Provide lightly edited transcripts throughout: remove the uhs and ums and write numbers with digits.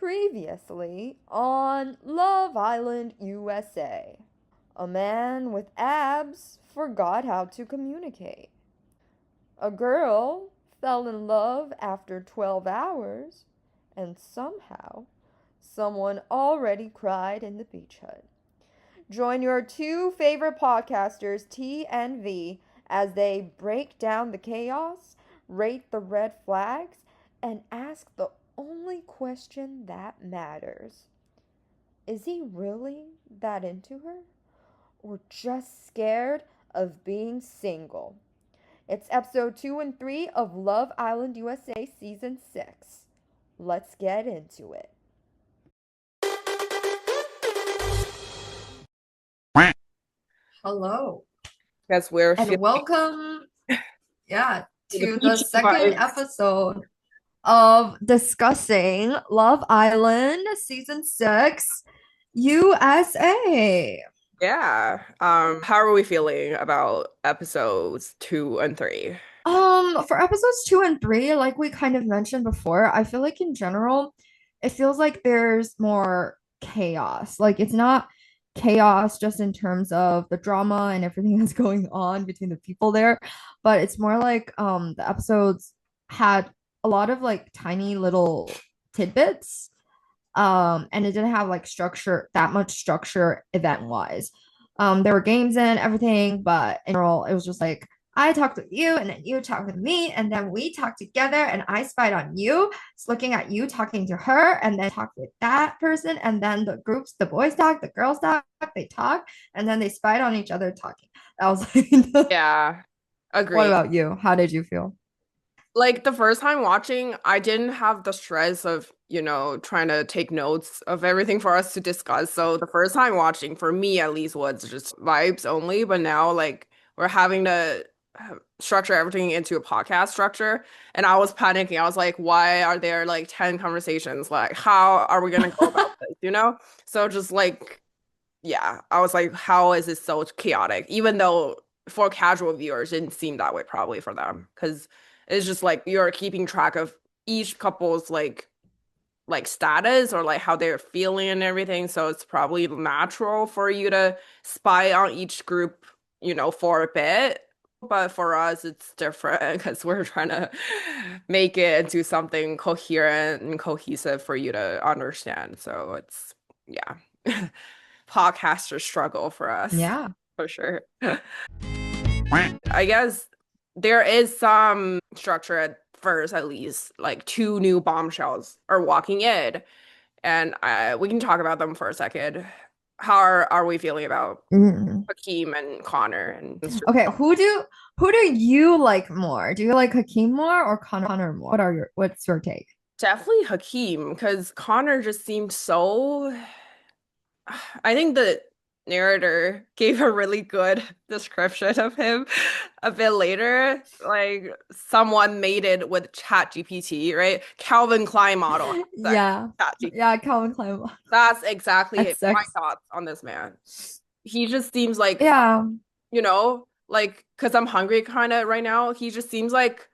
Previously on Love Island, USA. A man with abs forgot how to communicate. A girl fell in love after 12 hours, and somehow someone already cried in the beach hut. Join your two favorite podcasters, T and V, as they break down the chaos, rate the red flags, and ask the only question that matters. Is he really that into her? Or just scared of being single? It's episode 2 and 3 of Love Island USA Season 6. Let's get into it. Hello. Guess we're And welcome, to the peachy second vibes. episode of discussing Love Island Season 6 USA. Yeah. How are we feeling about episodes 2 and 3? For episodes 2 and 3, like we kind of mentioned before, I feel like in general, it feels like there's more chaos. Like it's not chaos just in terms of the drama and everything that's going on between the people there, but it's more like the episodes had a lot of like tiny little tidbits. And it didn't have like structure that much structure event wise. There were games and everything, but in general, it was just like I talked with you, and then you talked with me, and then we talked together, and I spied on you, looking at you talking to her, and then talked with that person, and then the groups, the boys talk, the girls talk, they talk, and then they spied on each other talking. That was like, Yeah, what agree. about you? How did you feel? Like the first time watching, I didn't have the stress of, trying to take notes of everything for us to discuss. So the first time watching, for me at least, was just vibes only. But now, like, we're having to structure everything into a podcast structure. And I was panicking. I was like, why are there like 10 conversations? Like, how are we gonna go about this? So just like, yeah, I was like, how is this so chaotic? Even though for casual viewers, it didn't seem that way probably for them. Because it's just like you're keeping track of each couple's like status or like how they're feeling and everything. So it's probably natural for you to spy on each group, for a bit. But for us, it's different because we're trying to make it into something coherent and cohesive for you to understand. So it's, yeah, podcaster struggle for us Yeah. for sure. I guess there is some structure at first, at least, like two new bombshells are walking in, and we can talk about them for a second. How are we feeling about Mm. Hakeem and Connor and Mr. Okay, who do you like more? Do you like Hakeem more or Connor more? What's your take? Definitely Hakeem, because Connor just seemed so. I think the narrator gave a really good description of him a bit later. Like someone made it with Chat GPT, right? Calvin Klein model. That's Yeah. Chat GPT. Yeah, Calvin Klein That's exactly at it. My sex. thoughts on this man. He just seems like, Yeah. like, because I'm hungry kind of right now. He just seems like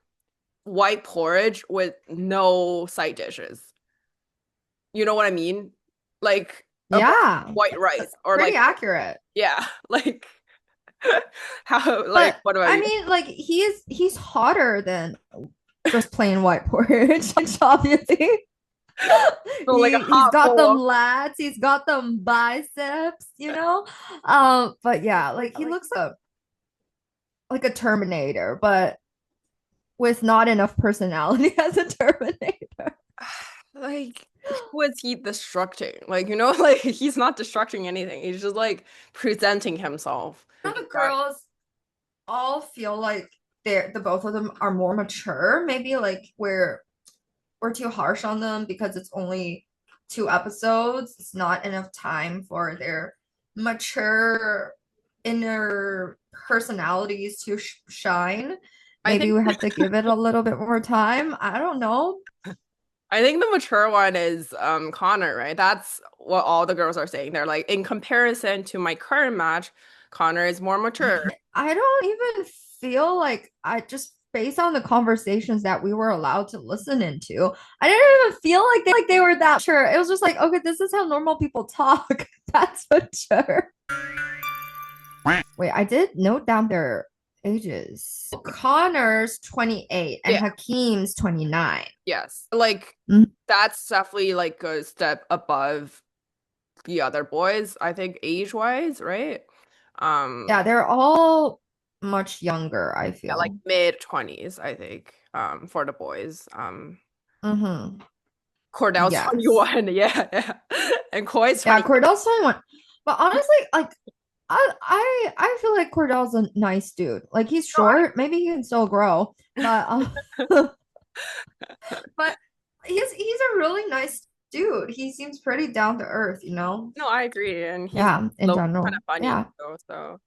white porridge with no side dishes. You know what I mean? Like a bowl of Yeah. white rice or Pretty like, accurate. yeah, like how, like, But what about I you? mean, like he's hotter than just plain white porridge, obviously. So like a He's hot got them bowl lats, he's got them biceps. But yeah, like he of looks like a Terminator, but with not enough personality as a Terminator. like who is he destructing? Like, like he's not destructing anything. He's just like presenting himself. The girls all feel like the both of them are more mature. Maybe like we're too harsh on them because it's only 2 episodes. It's not enough time for their mature inner personalities to shine. I Maybe think we have to give it a little bit more time. I don't know. I think the mature one is Connor, right? That's what all the girls are saying. They're like, in comparison to my current match, Connor is more mature. I don't even feel like I just based on the conversations that we were allowed to listen into, I didn't even feel like they were that sure. It was just like, okay, this is how normal people talk. That's for sure. Wait, I did note down their ages. Connor's 28 and Yeah, Hakeem's 29. yes. Like Mhm. that's definitely like a step above the other boys, I think age-wise, right? Um, Yeah, they're all much younger, I yeah, like feel. mid 20s, I think, for the boys. Mm-hmm. Cordell's Yes. 21, yeah, yeah. And Koi's Yeah, 20. Cordell's 21. But honestly, like I feel like Cordell's a nice dude. Like he's No, I short, maybe he can still grow, but but he's a really nice dude. He seems pretty down to earth, you know? no, I agree. And he's Yeah, in low kind general. of funny Yeah. though, so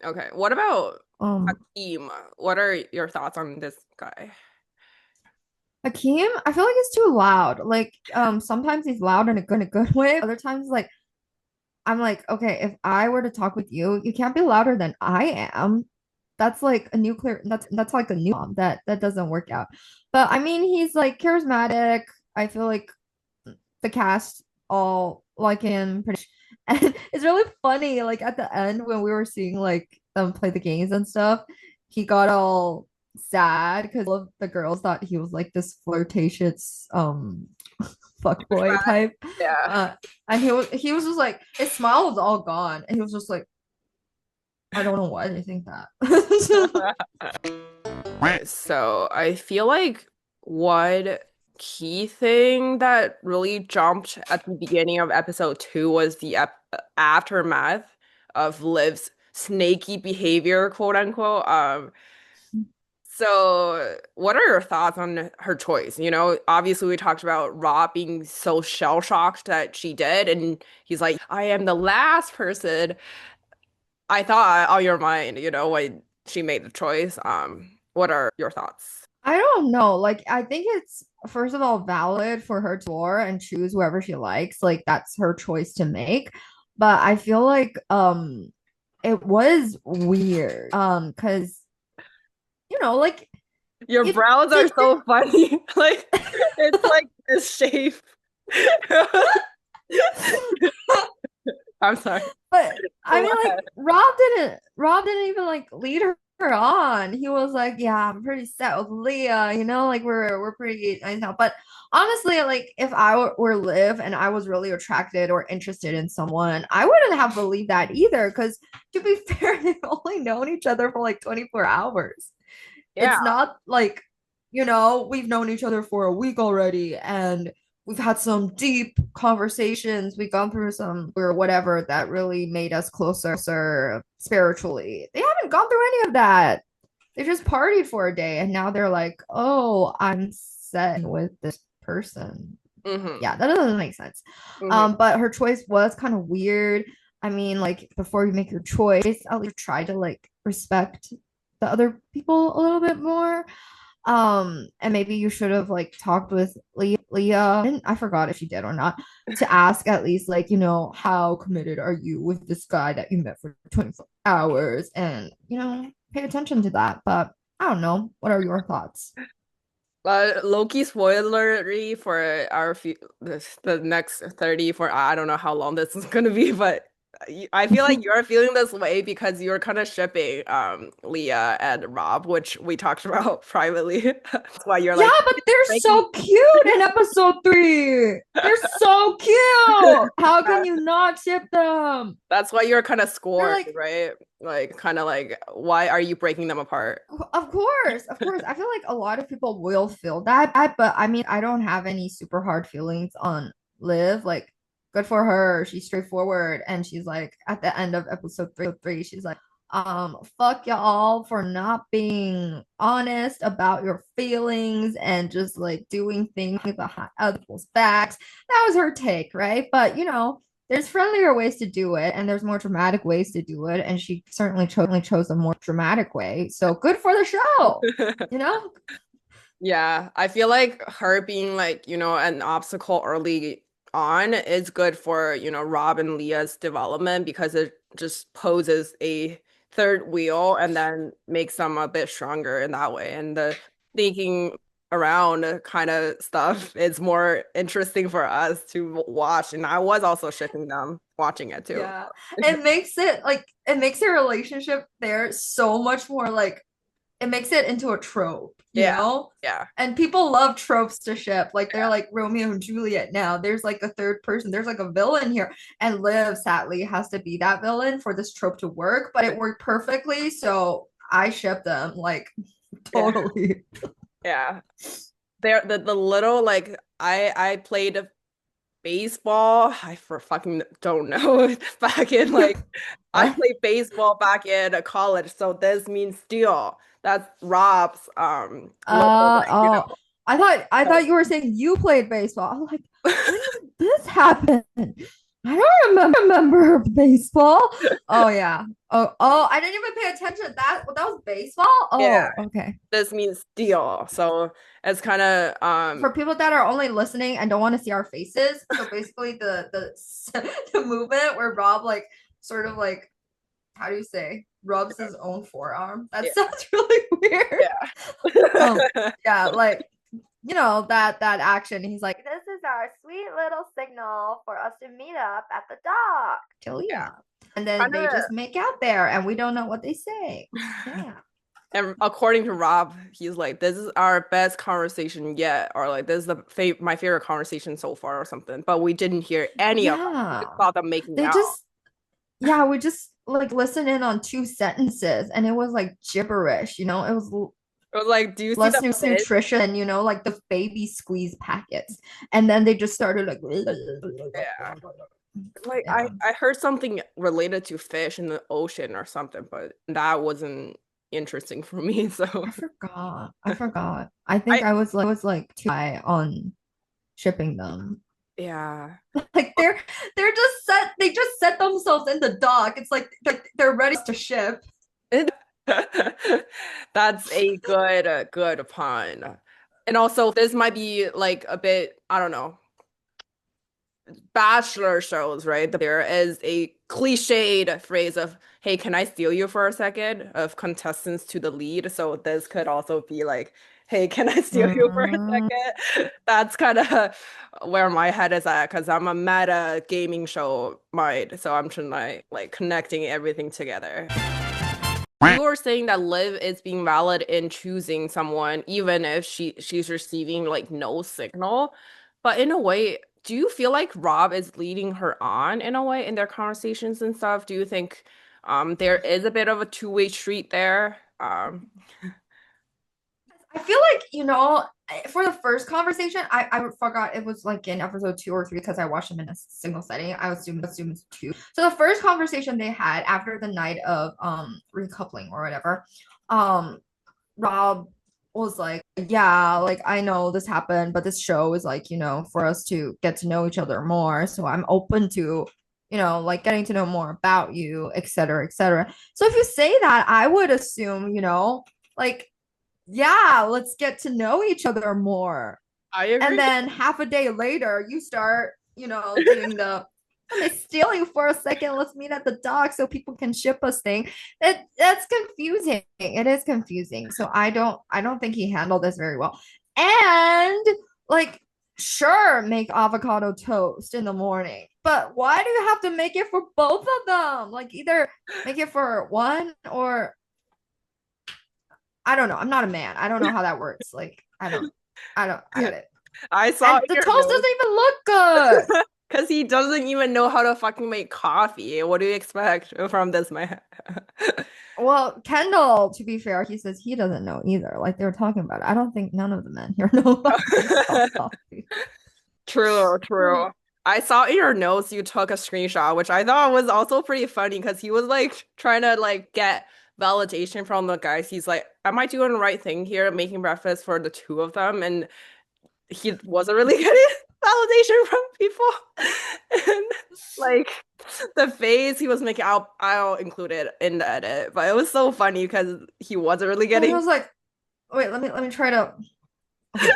okay. What about Um Hakeem? What are your thoughts on this guy? Hakeem, I feel like he's too loud. Like sometimes he's loud in a good way. Other times like I'm like, okay, if I were to talk with you, you can't be louder than I am. That's like a nuclear that's like a new bomb that doesn't work out. But I mean, he's like charismatic. I feel like the cast all like him pretty much. And it's really funny like at the end when we were seeing like them play the games and stuff, he got all sad because all of the girls thought he was like this flirtatious fuck boy type. Yeah. Uh and he was just like his smile was all gone and he was just like, I don't know why they think that. So I feel like one key thing that really jumped at the beginning of episode 2 was the aftermath of Liv's snaky behavior, quote unquote. So what are your thoughts on her choice? You know, obviously we talked about Rob being so shell-shocked that she did, and he's like, I am the last person I thought on your mind, you know, when she made the choice. What are your thoughts? I don't know. Like, I think it's first of all valid for her to explore and choose whoever she likes. Like, that's her choice to make. But I feel like it was weird. Because like Your it brows are did so funny. Like it's like a shape. I'm sorry. but I Go mean like ahead. Rob didn't even like lead her on. He was like, yeah, I'm pretty set with Leah, like we're pretty nice now. But honestly, like if I were Liv and I was really attracted or interested in someone, I wouldn't have believed that either. Because to be fair, they've only known each other for like 24 hours. Yeah. It's not like, we've known each other for a week already and we've had some deep conversations. We've gone through some or whatever that really made us closer spiritually. They haven't gone through any of that. They just partied for a day and now they're like, oh, I'm set with this person. hmm Yeah, that doesn't make sense. hmm But her choice was kind of weird. I mean, like before you make your choice, at least try to like respect the other people a little bit more. And maybe you should have like talked with Leah, and I forgot if she did or not, to ask at least like, how committed are you with this guy that you met for 24 hours and, pay attention to that. But I don't know. What are your thoughts? Loki spoilery for our the next 30 for I don't know how long this is gonna be, but I feel like you're feeling this way because you're kind of shipping Leah and Rob, which we talked about privately. That's why you're Yeah, like but they're breaking. so cute in episode 3. They're so cute. How can you not ship them? That's why you're kind of They're scorned, like, right? Like kind of like why are you breaking them apart? of course, of course. I feel like a lot of people will feel that, but I mean, I don't have any super hard feelings on Liv. Like, good for her. She's straightforward, and she's like, at the end of episode three, she's like, fuck y'all for not being honest about your feelings and just like doing things behind other people's backs. That was her take, right? But there's friendlier ways to do it and there's more dramatic ways to do it and she certainly chose a more dramatic way, so good for the show you know Yeah, I feel like her being like, an obstacle early on is good for, Rob and Leah's development because it just poses a third wheel and then makes them a bit stronger in that way. And the thinking around kind of stuff is more interesting for us to watch. And I was also shipping them watching it too. Yeah. It makes their relationship there so much more like it makes it into a trope, you Yeah. know? Yeah. And people love tropes to ship. Like they're like Romeo and Juliet now. There's like a third person. There's like a villain here. And Liv sadly has to be that villain for this trope to work, but it worked perfectly. So I ship them like Yeah. totally. Yeah. They're the little like I played baseball. I for fucking don't know. Back in like I What? played baseball back in college, so this means steal. That's Rob's little like, you Oh, know. I thought you were saying you played baseball. I'm like, when did this happen? I don't remember baseball. Oh yeah. Oh, I didn't even pay attention. That was baseball? Yeah, Oh, okay. this means steal. So it's kind of For people that are only listening and don't want to see our faces, so basically the movement where Rob like sort of like how do you say rubs his own forearm. That yeah. sounds really weird. Um, Yeah. yeah, like that action. He's like, this is our sweet little signal for us to meet up at the dock to Yeah. Leah. And then Kind they just make out there and we don't know what they say. of Yeah. And according to Rob, he's like, "This is our best conversation yet," or like, "This is the my favorite conversation so far," or something. But we didn't hear any of them. We just Yeah. saw them making They out. just yeah, we just like listen in on two sentences and it was like gibberish, It was It was like, "Do you see less the fit?" nutrition and like the baby squeeze packets. And then they just started like Yeah. Like yeah. I heard something related to fish in the ocean or something, but that wasn't interesting for me. So I forgot. I think I I was like too high on shipping them. yeah. Like they're just set they just set themselves in the dock. It's like they're ready to ship. It- That's a good pun. And also this might be like a bit, I don't know, bachelor shows, right? There is a cliched phrase of, "Hey, can I steal you for a second?" of contestants to the lead. So this could also be like, "Hey, can I steal you for a Mm. second?" That's kind of where my head is at because I'm a meta gaming show mind. So I'm trying like connecting everything together. You were saying that Liv is being valid in choosing someone, even if she's receiving like no signal. But in a way, do you feel like Rob is leading her on in a way in their conversations and stuff? Do you think there is a bit of a two-way street there? I feel like, for the first conversation, I forgot it was like in episode 2 or 3 because I watched them in a single setting. I assume it's two. So the first conversation they had after the night of recoupling or whatever, um, Rob was like, yeah, like I know this happened, but this show is like, for us to get to know each other more. So I'm open to, like getting to know more about you, et cetera, et cetera. So if you say that, I would assume, like yeah, let's get to know each other more. I And agree. then half a day later, you start, doing let me steal you for a second. Let's meet at the dock so people can ship us thing. That's confusing. It is confusing. So I don't think he handled this very well. And like, sure, make avocado toast in the morning, but why do you have to make it for both of them? Like either make it for one or I don't know. I'm not a man. I don't know how that works. Like, I don't get it. I saw And the your toast notes doesn't even look good. because he doesn't even know how to fucking make coffee. What do you expect from this man? Well, Kendall, to be fair, he says he doesn't know either. Like they were talking about it. I don't think none of the men here know how to make coffee. True, true. I saw in your notes you took a screenshot, which I thought was also pretty funny because he was like trying to like get validation from the guys. He's like, "Am I doing the right thing here, making breakfast for the two of them?" And he wasn't really getting validation from people. And like the face he was making, I'll include it in the edit, but it was so funny because he wasn't really And I getting. was like, wait, let me try to. Okay.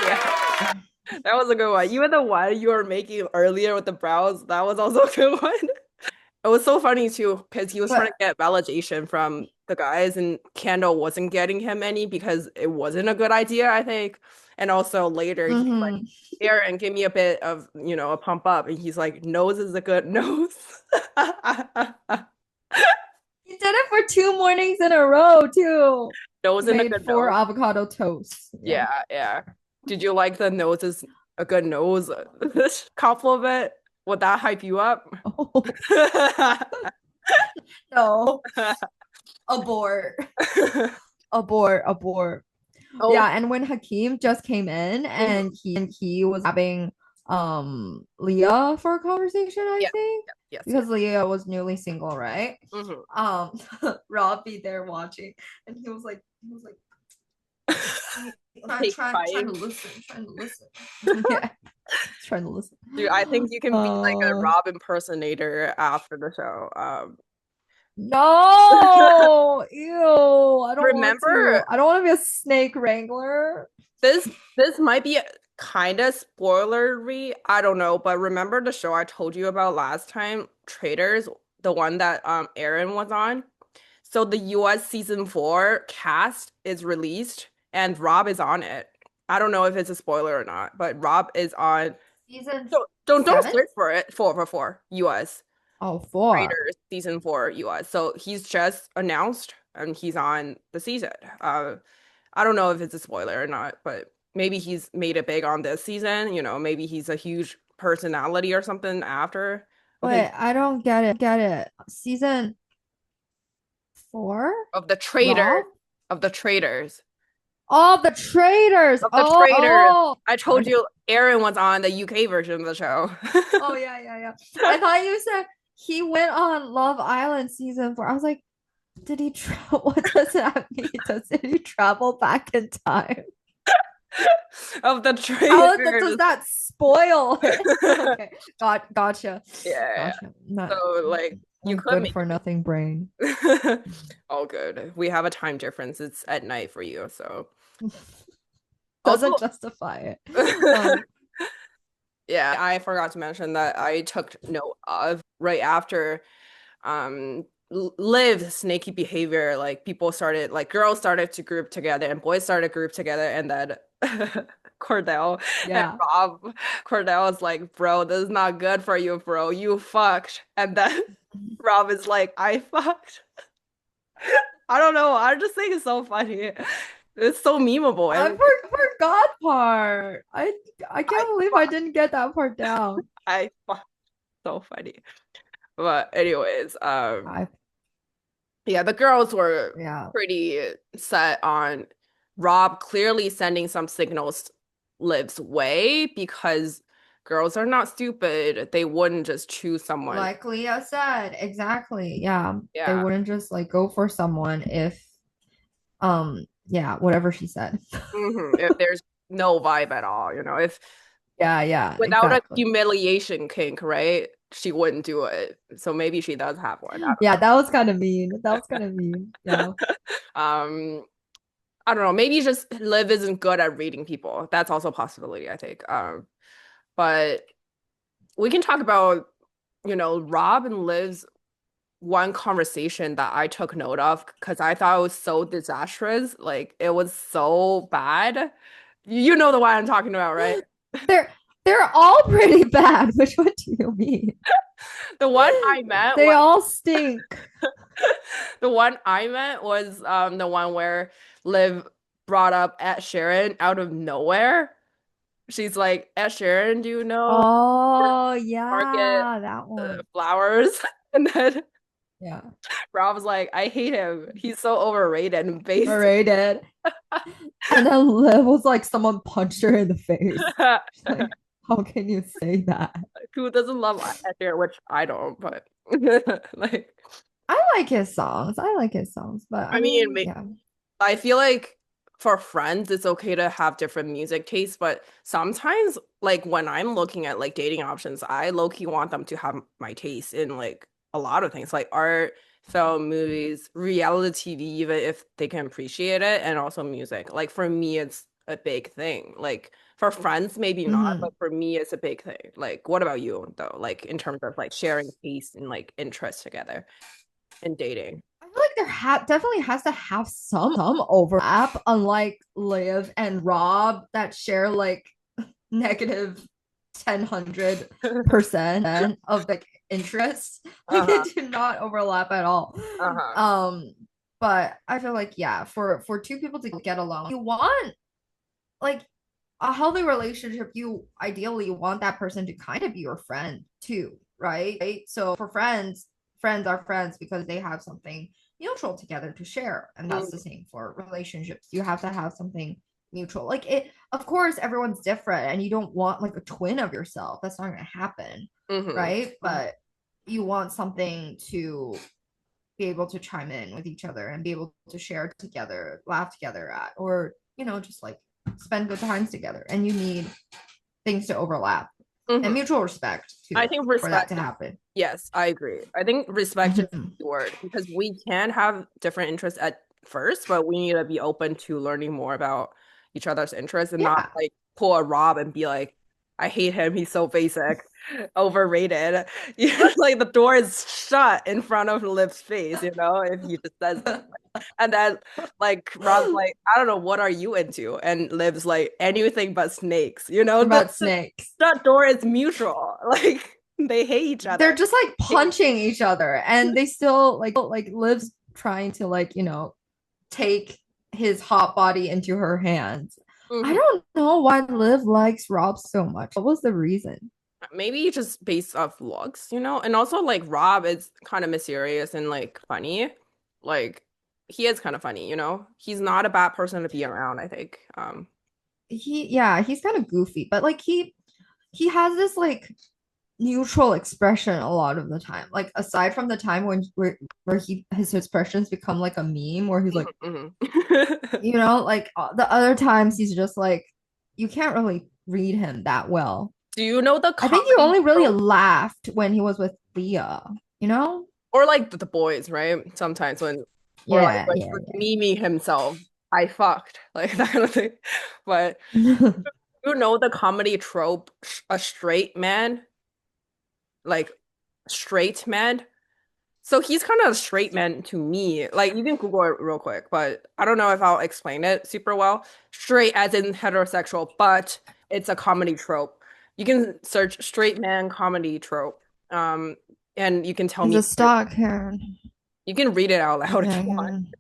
Yeah. That was a good one. Even the one you were making earlier with the brows, that was also a good one. It was so funny too, because he was trying to But get validation from the guys, and Kendall wasn't getting him any because it wasn't a good idea, I think. And also later, he's like, hmm Aaron, give me a bit of, a pump up. And he's like, nose is a good nose. he did it for 2 mornings in a row too. Nose and a Made good four nose. avocado toasts. Yeah. Yeah, yeah. Did you like the nose is a good nose compliment? Would that hype you up? Oh no. Abort. Abort. Abort. Oh, Yeah, and when Hakeem just came in mhm. and he was having Leah for a conversation, I Yeah, think. yes, yes. Because Leah was newly single, right? Hmm. Um Rob be there watching and he was like Take trying to five. listen, trying to listen. Yeah, trying to listen. Dude, I think you can be like a Uh Rob impersonator after the show. no, ew, I don't want to. Remember I don't want to be a snake wrangler. this this might be kind of spoilery. I don't know, but remember the show I told you about last time, Traders, the one that Aaron was on? So the US season 4 cast is released and Rob is on it. I don't know if it's a spoiler or not, but Rob is on. Season Don't seven? search for it. Four US. Oh, four. Raiders season 4 US. So he's just announced and he's on the season. I don't know if it's a spoiler or not, but maybe he's made it big on this season. Maybe he's a huge personality or something after. Okay, Wait, I don't get it. Season four? of the Rob? traders, of the traders, Oh, the traders. of the Oh, traders. oh. I told you Aaron was on the UK version of the show. Oh, yeah, yeah, yeah. I thought you said he went on Love Island season four. I was like, did he what does that mean? Did he travel back in time? Of the How does traders. that spoil it? Okay, gotcha. Yeah. Gotcha. Not So like you my could good make for nothing brain. all good. We have a time difference. It's at night for you, so also Doesn't justify it. Um, yeah, I forgot to mention that I took note of right after Liv's snaky behavior, like people started like girls started to group together and boys started to group together and then Cordell and yeah. Cordell is like, bro, this is not good for you, bro. You fucked. And then Rob is like, I fucked. I don't know. I just think it's so funny. It's so memeable. I And forgot part. I I can't believe I fucked. didn't get that part down. I fucked. So funny. But anyways, I yeah, the girls were yeah. pretty set on Rob clearly sending some signals Liv's way because girls are not stupid. They wouldn't just choose someone. Like Leah said, exactly. Yeah. They Yeah. wouldn't just like go for someone if yeah, whatever she said. If there's no vibe at all, if Yeah, yeah, without a exactly. humiliation kink, right? She wouldn't do it. So maybe she does have one. I Yeah, that was kind of mean. That was kind of mean. Yeah. don't know. I don't know. Maybe just Liv isn't good at reading people. That's also a possibility, I think. But we can talk about, Rob and Liv's one conversation that I took note of because I thought it was so disastrous. Like it was so bad. You know the one I'm talking about, right? They're they're all pretty bad. Which one do you mean? The one I meant They was all stink. the one I meant was the one where Liv brought up Ed Sheeran out of nowhere. She's like, Ed Sheeran, do you know Oh, Market yeah, that one. Flowers? And then Yeah. Rob was like, I hate him. He's so overrated and basic. Overrated. And then Liv was like, someone punched her in the face. She's like, how can you say that? Who doesn't love Ed Sheeran, which I don't, but like, I like his songs. I like his songs, but I I mean, mean, yeah. I feel like for friends, it's okay to have different music tastes, but sometimes, like when I'm looking at like dating options, I low-key want them to have my taste in like a lot of things, like art, film, movies, reality TV, even if they can appreciate it, and also music. Like for me, it's a big thing. Like for friends, maybe not, Hmm. but for me, it's a big thing. Like, what about you though? Like in terms of like sharing taste and like interests together and dating. I feel like definitely has to have some overlap, unlike Liv and Rob that share like negative 1000% of the interest. Like they Uh-huh. do not overlap at all. Uh-huh. Um, but I feel like yeah, for two people to get along, you want like a healthy relationship, you ideally want that person to kind of be your friend too, right? So for friends, friends are friends because they have something mutual together to share. And that's the Mm-hmm. same for relationships. You have to have something mutual. Like it, of course, everyone's different and you don't want like a twin of yourself. That's not gonna happen, Mm-hmm. right? But you want something to be able to chime in with each other and be able to share together, laugh together at, or just like spend good times together. And you need things to overlap and Mm-hmm. mutual respect I too think for that respect. to happen. Yes, I agree. I think respect is Mhm. the word because we can have different interests at first, but we need to be open to learning more about each other's interests and not Yeah. like pull a Rob and be like, I hate him. He's so basic, overrated. You know, like the door is shut in front of Liv's face, if he just says that. And then like Rob's like, I don't know, what are you into? And Liv's like, anything but snakes. About snakes. That door is mutual. Like they hate each They're other. just like punching each other and they still like lives trying to like, take his hot body into her hands. I Mhm. don't know why Liv likes Rob so much. What was the reason? Maybe just based off looks. And also like Rob is kind of mysterious and like funny. Like he is kind of funny. He's not a bad person to be around, I think. He's kind of goofy, but like he has this like neutral expression a lot of the time. Like aside from the time where his expressions become like a meme where he's like, Mhm. like the other times he's just like you can't really read him that well. Do you know the I think you comedy only really trope? laughed when he was with Leah, you know? Or like the boys, right? Sometimes or like Yeah, with Mimi himself, I fucked, like that kind of thing. But yeah. you know the comedy trope, a straight man, like straight man. So he's kind of a straight man to me. Like you can Google it real quick, but I don't know if I'll explain it super well. Straight as in heterosexual, but it's a comedy trope. You can search straight man comedy trope. And you can tell He's me a stock Karen. you can read it out loud if Okay, you want. Karen.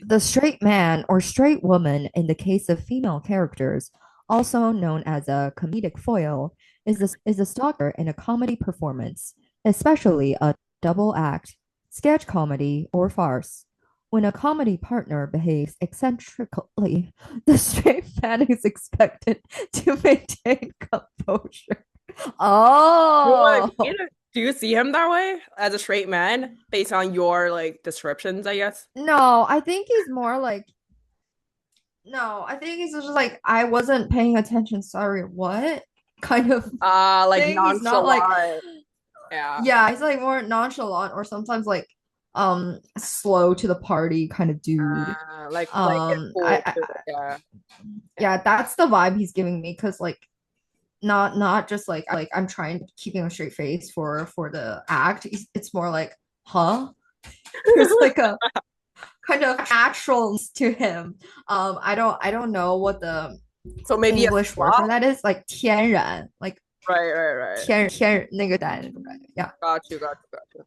The straight man or straight woman in the case of female characters, also known as a comedic foil, is a stalker in a comedy performance, especially a double act, sketch comedy, or farce. When a comedy partner behaves eccentrically, the straight man is expected to maintain composure. You know what I Oh, mean? Do you see him that way as a straight man based on your like descriptions, I guess? no, I think he's more like no, I think he's just like I wasn't paying attention. Sorry, what kind of Like thing? He's not like nonchalant. Yeah. yeah, he's like more nonchalant or sometimes like slow to the party kind of dude. Like it's cool I too. Yeah. Yeah. yeah, that's the vibe he's giving me because like not just like I'm trying to keeping a straight face for the act. It's more like huh. There's like a kind of naturalness to him. I don't know what the So maybe a English word for sloth? that is like 天然, like Right, right, right. 天那个 yeah, Got you, got you, got you.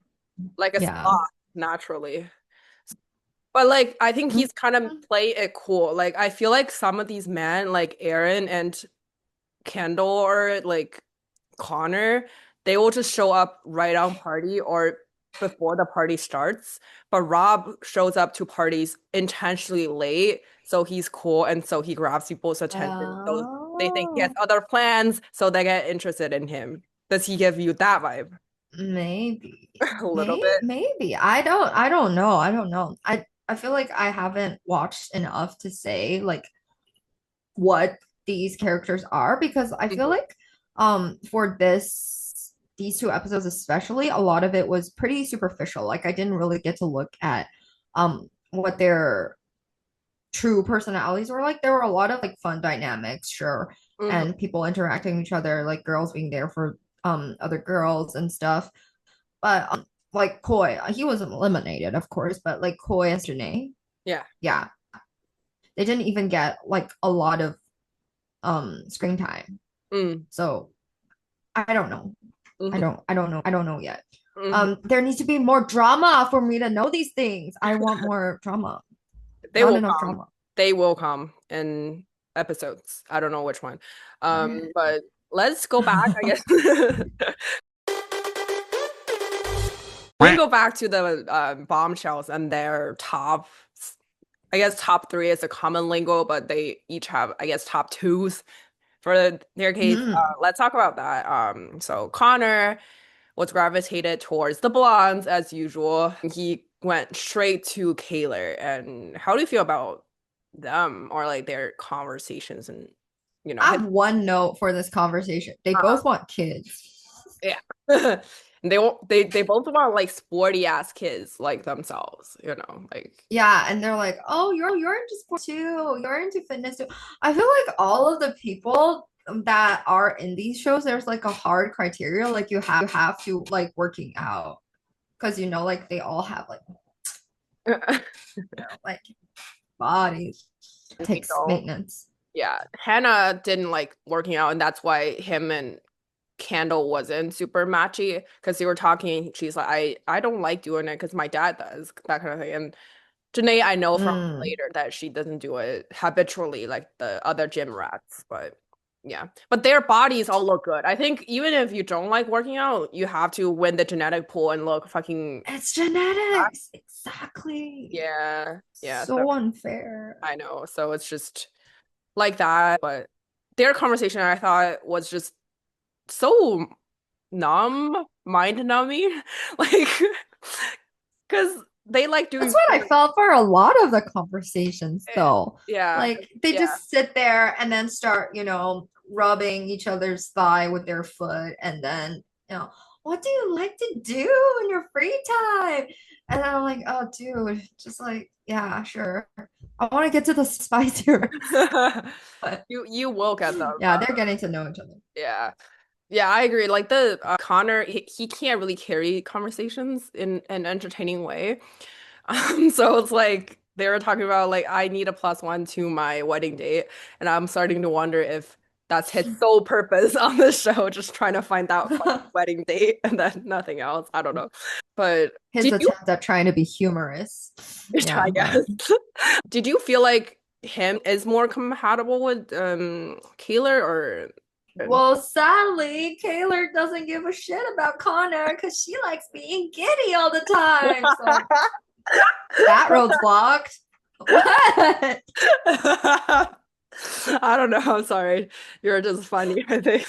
Like a yeah. sloth, naturally. But like I think Mhm. he's kind of play it cool. Like I feel like some of these men, like Aaron and Kendall or like Connor, they will just show up right on party or before the party starts. But Rob shows up to parties intentionally late, so he's cool and so he grabs people's attention. So they think he has Oh, other plans, so they get interested in him. Does he give you that vibe? maybe, A little bit. maybe. I don't know. I feel like I haven't watched enough to say like what these characters are because I feel Mhm. like for these two episodes especially a lot of it was pretty superficial. Like I didn't really get to look at what their true personalities, or like there were a lot of like fun dynamics, sure, Hmm. and people interacting with each other, like girls being there for other girls and stuff. But like Koi, he wasn't eliminated, of course, but like Koi and Janae, Yeah. yeah, they didn't even get like a lot of screen time. Mm. So I don't know. Hmm. I don't know yet. Hmm. There needs to be more drama for me to know these things. I want more drama. They Not will enough come. drama. They will come in episodes. I don't know which one. But let's go back, I guess. We can go back to the bombshells and their top, I guess top three is a common lingo, but they each have, I guess, top twos for their case. Mhm. Let's talk about that. So Connor was gravitated towards the blondes as usual. He went straight to Kaylor. And how do you feel about them or like their conversations and I his have one note for this conversation. They both want kids. yeah. And they both want like sporty ass kids like themselves, like Yeah, and they're like, "Oh, you're into sports too. You're into fitness too." I feel like all of the people that are in these shows, there's like a hard criteria, like you have to like working out because like they all have like like bodies. you Takes know, maintenance. yeah. Hannah didn't like working out, and that's why him and Candle wasn't super matchy because they were talking. She's like, I don't like doing it because my dad does that kind of thing. And Janae, I know from Mm. later that she doesn't do it habitually like the other gym rats, but yeah. But their bodies all look good. I think even if you don't like working out, you have to win the genetic pool and look fucking It's genetics. Exactly. yeah, yeah. So So unfair. I know. So it's just like that. But their conversation I thought was just so numb, mind numbing. Like, because they like That's doing what I felt for a lot of the conversations, though. yeah, Like they yeah. just sit there and then start, rubbing each other's thigh with their foot, and then, what do you like to do in your free time? And I'm like, oh, dude, just like, yeah, sure. I want to get to the spicier, but You will get them. yeah, they're getting to know each other. Yeah. Yeah, I agree. Like the Connor, he can't really carry conversations in an entertaining way. So it's like they were talking about like I need a plus one to my wedding date, and I'm starting to wonder if that's his sole purpose on the show, just trying to find out fucking wedding date and then nothing else. I don't know. But His did you, attempt at trying to be humorous. Yeah, I but guess, did you feel like him is more compatible with Keeler or well, sadly, Kaylor doesn't give a shit about Connor because she likes being giddy all the time. So that road's blocked. What? I don't know. I'm sorry. You're just funny, I think.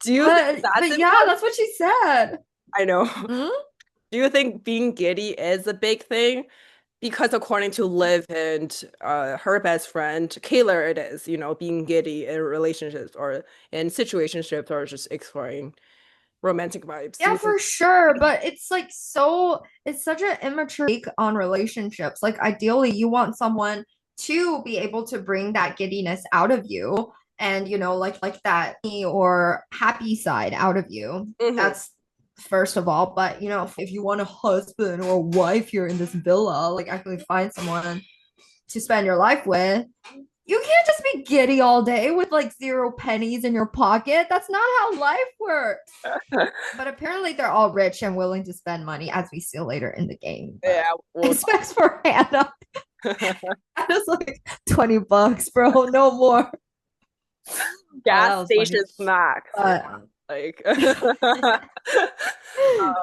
Do you think that's But yeah, important? that's what she said. I know. Hmm? Do you think being giddy is a big thing? Because according to Liv and her best friend, Kayla, it is, being giddy in relationships or in situationships or just exploring romantic vibes. Do Yeah, you think? for sure. But it's such an immature take on relationships. Like, ideally, you want someone to be able to bring that giddiness out of you and, like that or happy side out of you. Hmm. That's first of all. But, if you want a husband or a wife here in this villa, like, actually find someone to spend your life with, you can't just be giddy all day with like 0 pennies in your pocket. That's not how life works. But apparently they're all rich and willing to spend money, as we see later in the game. But Yeah, we'll talk. except for Hannah. Hannah's like $20, bro. No more. Oh, Gas that was funny. station snacks. But Like,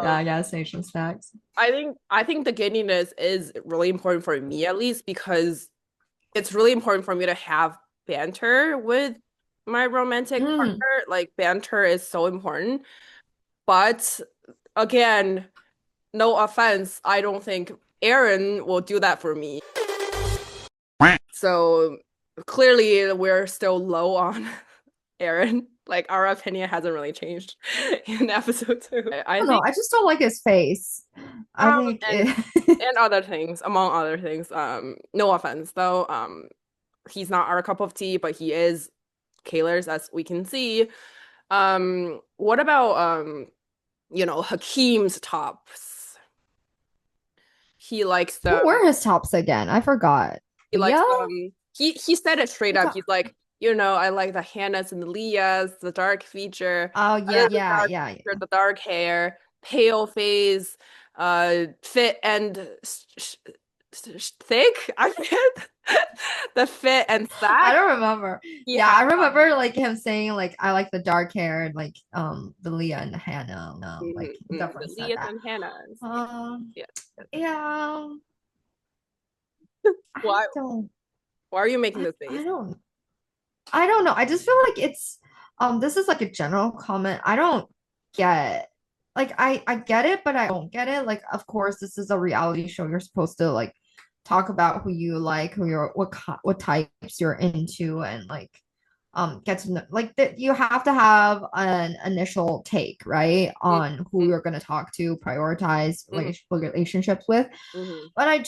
yeah, gas station snacks. I think the giddiness is really important for me at least because it's really important for me to have banter with my romantic Mm. partner. Like banter is so important. But again, no offense, I don't think Aaron will do that for me. So clearly we're still low on Aaron. Like our opinion hasn't really changed in episode two. I don't know. think I just don't like his face. I think and it. other things, among other things. No offense though. He's not our cup of tea, but he is Kaler's as we can see. What about Hakeem's tops? He likes Who them. were his tops again? I forgot. He likes Leah? he said it straight Who up. top? He's like, I like the Hannahs and the Leahs, the dark feature. Oh I like yeah, the yeah, dark yeah, feature, yeah. the dark hair, pale face, fit and thick. I forget the fit and I stack. don't remember. He Yeah, has I remember like him saying like I like the dark hair and like the Leah and the Hannah. Like he the definitely said Leahs that. and Hannahs. Um, Yes. Yes. yeah, I Why don't. why are you making I, this I face? don't. I don't know. I just feel like it's this is like a general comment. I don't get like I get it, but I don't get it. Like of course this is a reality show. You're supposed to like talk about who you like, who you're what types you're into and like get to know like that you have to have an initial take, right? On who Mhm, you're going to talk to, prioritize mhm, relationships with. mhm. But I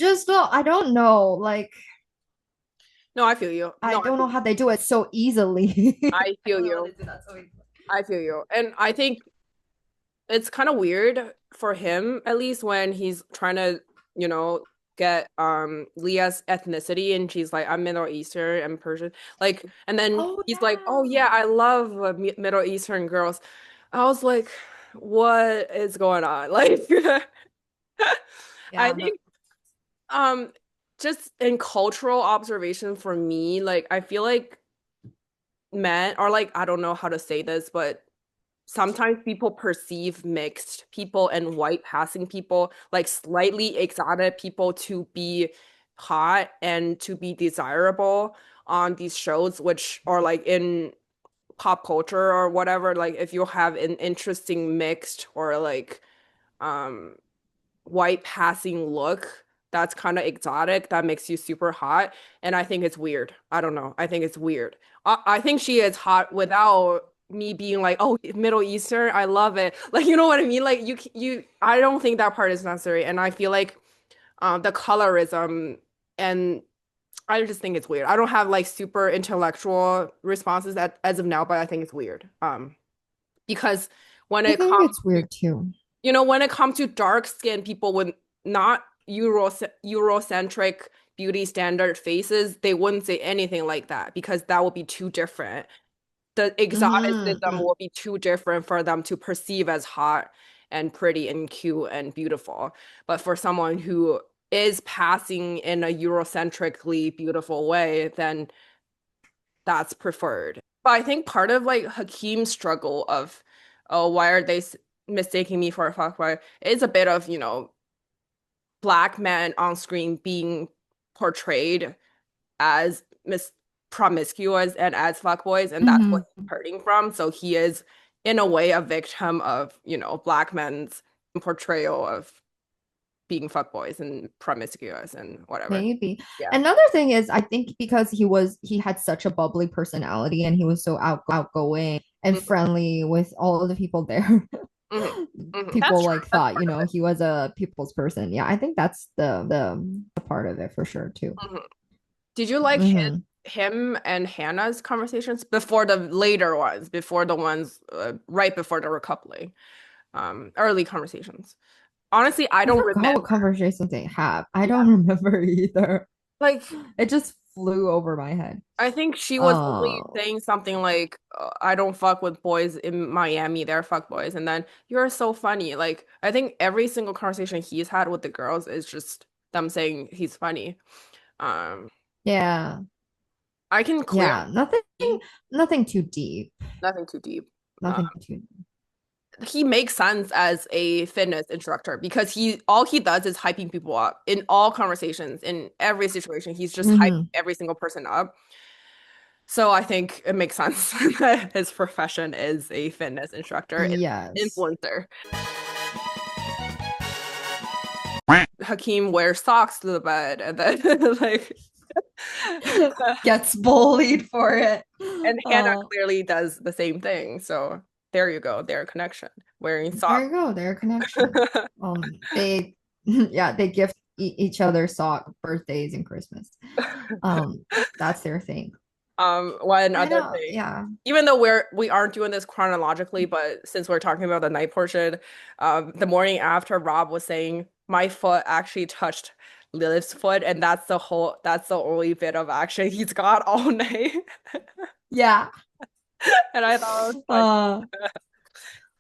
don't know. Like No, I feel you. I No, I don't feel know how they do it so easily. I I feel don't know how they you. do that so easily. I feel you. And I think it's kind of weird for him, at least when he's trying to, get Leah's ethnicity and she's like, I'm Middle Eastern and Persian. Like, and then Oh he's like, oh yeah. yeah, I love Middle Eastern girls. I was like, what is going on? Like, I Yeah, no. think um just in cultural observation for me, like I feel like men are like, I don't know how to say this, but sometimes people perceive mixed people and white passing people, like slightly exotic people, to be hot and to be desirable on these shows, which are like in pop culture or whatever. Like if you have an interesting mixed or like um white passing look that's kind of exotic, that makes you super hot. And I think it's weird. I don't know. I think it's weird. I think she is hot without me being like, oh, Middle Eastern, I love it. Like, you know what I mean? Like I don't think that part is necessary. And I feel like the colorism and I just think it's weird. I don't have like super intellectual responses as of now, but I think it's weird. Because when I it think comes it's weird too. when it comes to dark skinned people with not Eurocentric beauty standard faces, they wouldn't say anything like that because that would be too different. The exoticism Mm-hmm. will be too different for them to perceive as hot and pretty and cute and beautiful. But for someone who is passing in a Eurocentrically beautiful way, then that's preferred. But I think part of like Hakeem's struggle of, oh, why are they mistaking me for a fuckboy is a bit of, black men on screen being portrayed as promiscuous and as fuckboys, and that's what Mm-hmm. he's hurting from. So he is, in a way, a victim of, black men's portrayal of being fuckboys and promiscuous and whatever. Maybe. Yeah. Another thing is, I think because he had such a bubbly personality and he was so outgoing and Mhm, friendly with all of the people there. mhm, mhm. That's People true. like That's thought, part of it. he was a people's person. Yeah, I think that's the part of it for sure too. Mhm. Did you like Hmm. him and Hannah's conversations before the later ones, before the ones right before the recoupling, early conversations? Honestly, I I don't forgot remember. what conversations they have. I Yeah, don't remember either. like It just flew over my head. I think she was only Oh, saying something like, "I don't fuck with boys in Miami. They're fuck boys." And then you're so funny. Like I think every single conversation he's had with the girls is just them saying he's funny. Um, yeah. I can clearly Yeah, nothing see nothing too deep. nothing too deep. Nothing too He makes sense as a fitness instructor because he all he does is hyping people up in all conversations, in every situation. He's just hyping hmm. every single person up. So I think it makes sense that his profession is a fitness instructor, Yes. influencer. Hakeem wears socks to the bed and then like Gets bullied for it. And Hannah Uh, clearly does the same thing. So there you go, their connection. Wearing there socks. you go, their connection. They yeah, they gift each other sock birthdays and Christmas. Um, that's their thing. One I other know, thing. yeah. Even though we aren't doing this chronologically, but since we're talking about the night portion, the morning after Rob was saying my foot actually touched Lilith's foot, and that's the only bit of action he's got all night. Yeah. And I thought it was funny. Uh,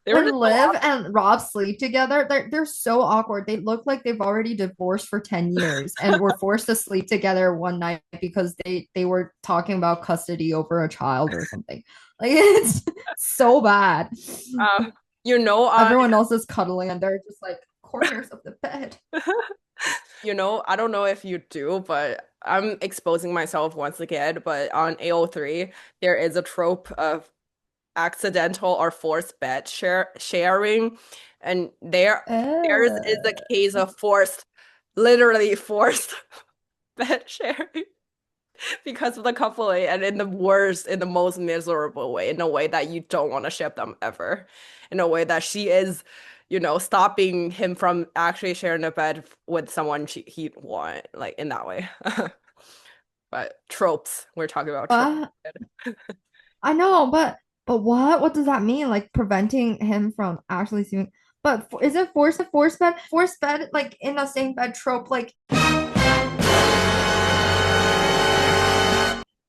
They were when just so Liv awkward. and Rob sleep together, they're so awkward. They look like they've already divorced for 10 years and were forced to sleep together one night because they were talking about custody over a child or something. Like it's so bad. Um, you know, Everyone else is cuddling and they're just like corners of the bed. I don't know if you do, but I'm exposing myself once again. But on AO3, there is a trope of accidental or forced bed sharing, and theirs is a Uh, case of literally forced bed sharing because of the coupling, and in the most miserable way, in a way that you don't want to ship them ever, in a way that she is, stopping him from actually sharing a bed with someone he'd want, like in that way. But tropes, we're talking about tropes. uh, I know, but what? What does that mean? Like preventing him from actually seeing. But is it forced bed? Forced bed, like in the same bed trope, like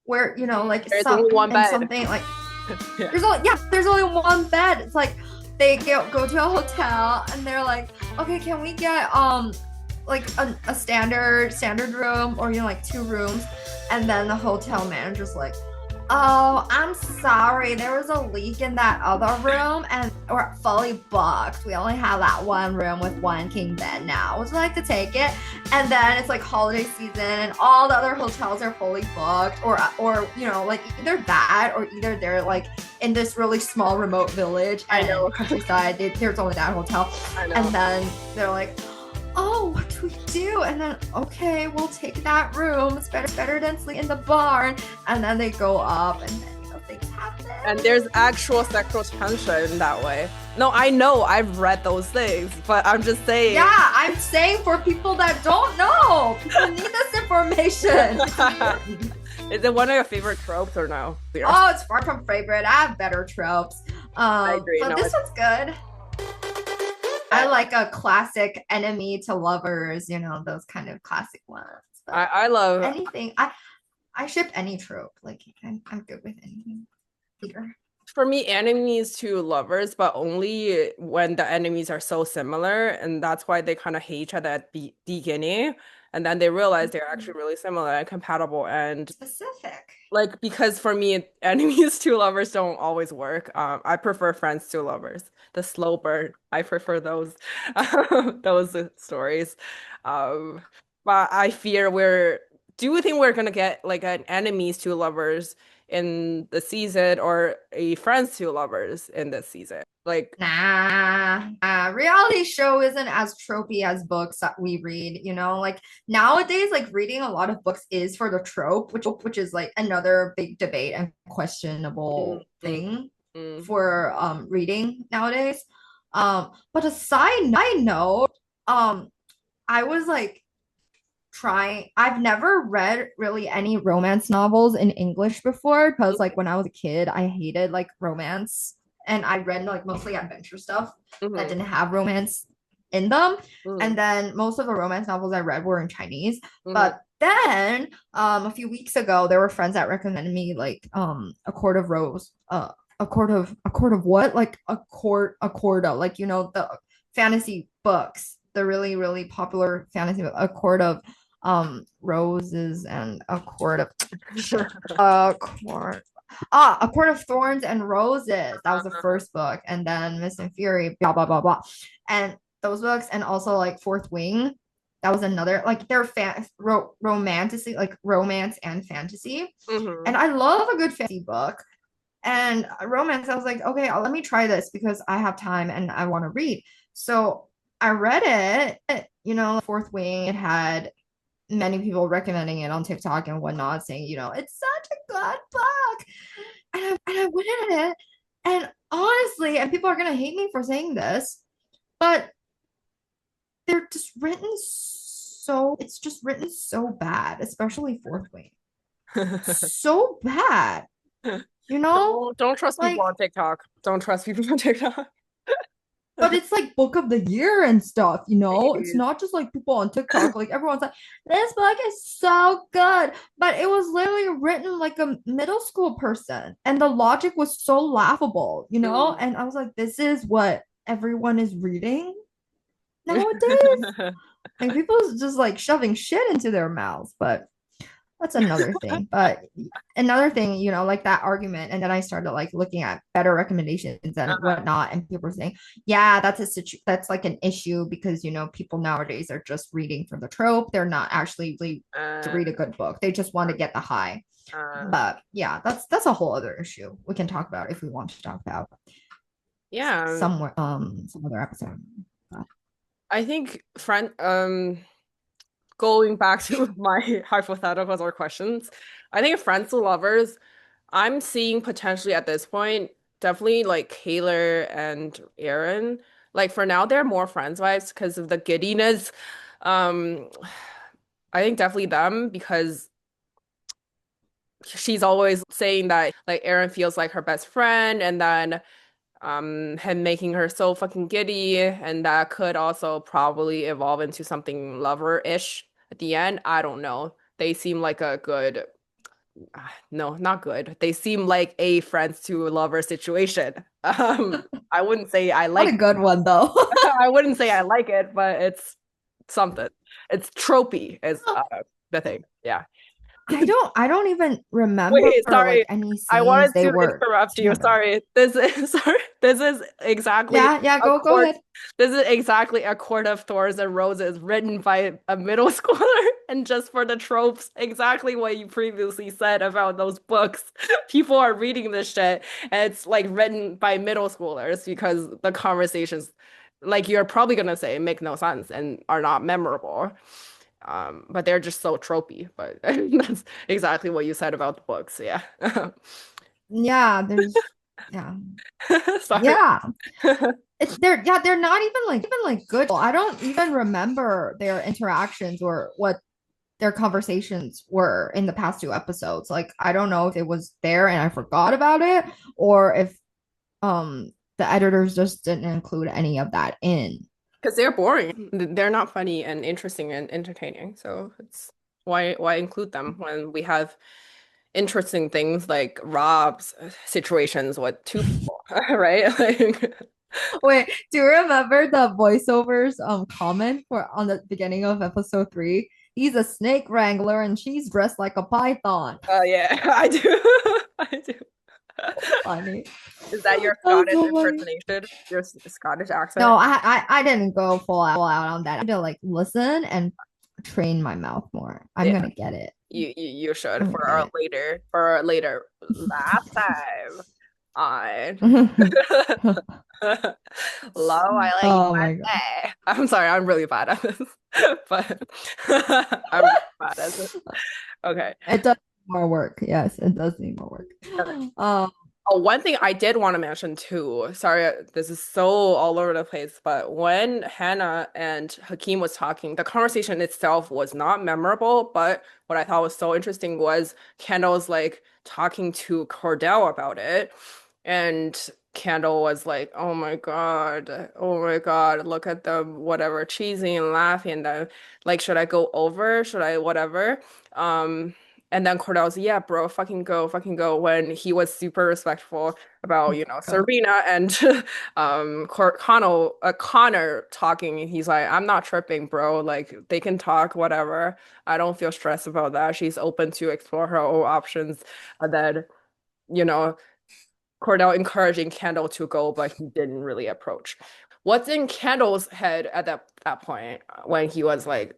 where like There's only one bed. something like Yeah. there's only one bed. It's like they go to a hotel and they're like, okay, can we get like a standard room or like two rooms, and then the hotel manager's like, oh, I'm sorry. There was a leak in that other room and we're fully booked. We only have that one room with one king bed now. Would you like to take it? And then it's like holiday season and all the other hotels are fully booked, or like either that or either they're like in this really small remote village I and know. countryside. There's only that hotel. I know. And then they're like, oh, what do we do? And then, okay, we'll take that room. It's better than sleep in the barn. And then they go up and then, things happen. And there's actual sexual tension in that way. No, I know, I've read those things, but I'm just saying. Yeah, I'm saying for people that don't know, people need this information. Is it one of your favorite tropes or no? Oh, it's far from favorite. I have better tropes. I agree. But No, this one's good. I like a classic enemy to lovers, those kind of classic ones. But I love anything. I ship any trope. Like I'm good with anything. Either. for me enemies to lovers, but only when the enemies are so similar, and that's why they kind of hate each other at the beginning, and then they realize they're actually really similar and compatible, and Specific. like because for me enemies to lovers don't always work. I prefer friends to lovers. The slow burn, I prefer those those stories. Um, but I fear we're do you think we're gonna get like an enemies to lovers in the season or a friends to lovers in this season? Like, Nah, reality show isn't as tropey as books that we read, like nowadays, like reading a lot of books is for the trope, which is like another big debate and mm, questionable mm, thing mm, for reading nowadays. But a side note, I was like I've never read really any romance novels in English before because like when I was a kid, I hated like romance and I read like mostly adventure stuff that mhm, didn't have romance in them. mhm, And then most of the romance novels I read were in Chinese. mhm. But then a few weeks ago there were friends that recommended me like a court of rose a court of what, like a court of like the fantasy books, the really really popular fantasy book, a court of roses and a quart of a quart a quart of thorns and roses. That was the first book, and then Mist and Fury, blah blah blah blah, and those books, and also like Fourth Wing. That was another, like they're romantic, like romance and fantasy, Mhm. and I love a good fantasy book and romance. I was like, okay, let me try this because I have time and I want to read. So I read it. Fourth Wing. It had many people recommending it on TikTok and whatnot, saying, it's such a good book. And I went at it, and honestly, and people are gonna hate me for saying this, but they're just written so it's just written so bad, especially Fourth Wing. So bad, you know? Don't trust people Like, on TikTok. Don't trust people on TikTok. but it's like book of the year and stuff, you know? It's Jeez. not just like people on TikTok, like everyone's like, this book is so good. But it was literally written like a middle school person, and the logic was so laughable, you know? Mm. And I was like, this is what everyone is reading nowadays. Like people just like shoving shit into their mouths, but that's another thing. But another thing, like that argument, and then I started like looking at better recommendations and whatnot, and people were saying, yeah, that's like an issue because people nowadays are just reading for the trope. They're not actually to Uh, read a good book. They just want to get the high. uh, But yeah, that's a whole other issue we can talk about if we want to talk about yeah, somewhere some other episode. But I think friend going back to my hypotheticals or questions, I think friends to lovers, I'm seeing potentially at this point, definitely like Kaylor and Aaron. Like for now, they're more friends vibes because of the giddiness. Um, I think definitely them because she's always saying that like Aaron feels like her best friend, and then him making her so fucking giddy, and that could also probably evolve into something lover-ish at the end. I don't know. They seem like a good, no, not good. They seem like a friends to lover situation. I wouldn't say I not a like, good one though. I wouldn't say I like it, but it's something. It's tropey is the thing. Yeah. I don't even remember Wait, like sorry. any I scenes wanted they to were interrupt you. together. Sorry. This is sorry. This is exactly Yeah, a go court. ahead. This is exactly a court of thorns and roses written by a middle schooler, and just for the tropes, exactly what you previously said about those books. People are reading this shit, and it's like written by middle schoolers because the conversations, like you're probably gonna say, make no sense and are not memorable. But they're just so tropey. But that's exactly what you said about the books. Yeah. Yeah, there's yeah. Sorry. Yeah. They're not even like good. I don't even remember their interactions or what their conversations were in the past two episodes. Like I don't know if it was there and I forgot about it or if the editors just didn't include any of that in. Because they're boring. They're not funny and interesting and entertaining. So it's why include them when we have interesting things like Rob's situations with two people, right? Like, Wait, do you remember the voiceovers comment for on the beginning of episode 3? He's a snake wrangler and she's dressed like a python. yeah, I do. I do. Funny. Is that your That's Scottish so funny. impersonation? Your Scottish No, accent? I didn't go full out on that. I need to like listen and train my mouth more. I'm Yeah, gonna get it. you should I'm gonna get for our later last time on. Low, I like Oh my god. USA. I'm sorry, I'm really bad at this, but I'm really bad at this. Okay. It does need more work. Yes, it does need more work. Okay. Um, Oh, one thing I did want to mention too. Sorry, this is so all over the place, but when Hannah and Hakeem was talking, the conversation itself was not memorable, but what I thought was so interesting was Kendall's like talking to Cordell about it. And Kendall was like, oh my God, look at them, whatever, cheesy and laughing. And then, like, should I go over? Should I, whatever? Um, and then Cordell was, yeah, bro, fucking go. When he was super respectful about, God. Serena and Connor talking. And he's like, I'm not tripping, bro. Like, they can talk, whatever. I don't feel stressed about that. She's open to explore her own options. And then, you know, Cordell encouraging Kendall to go, but he didn't really approach. What's in Kendall's head at that point when he was like,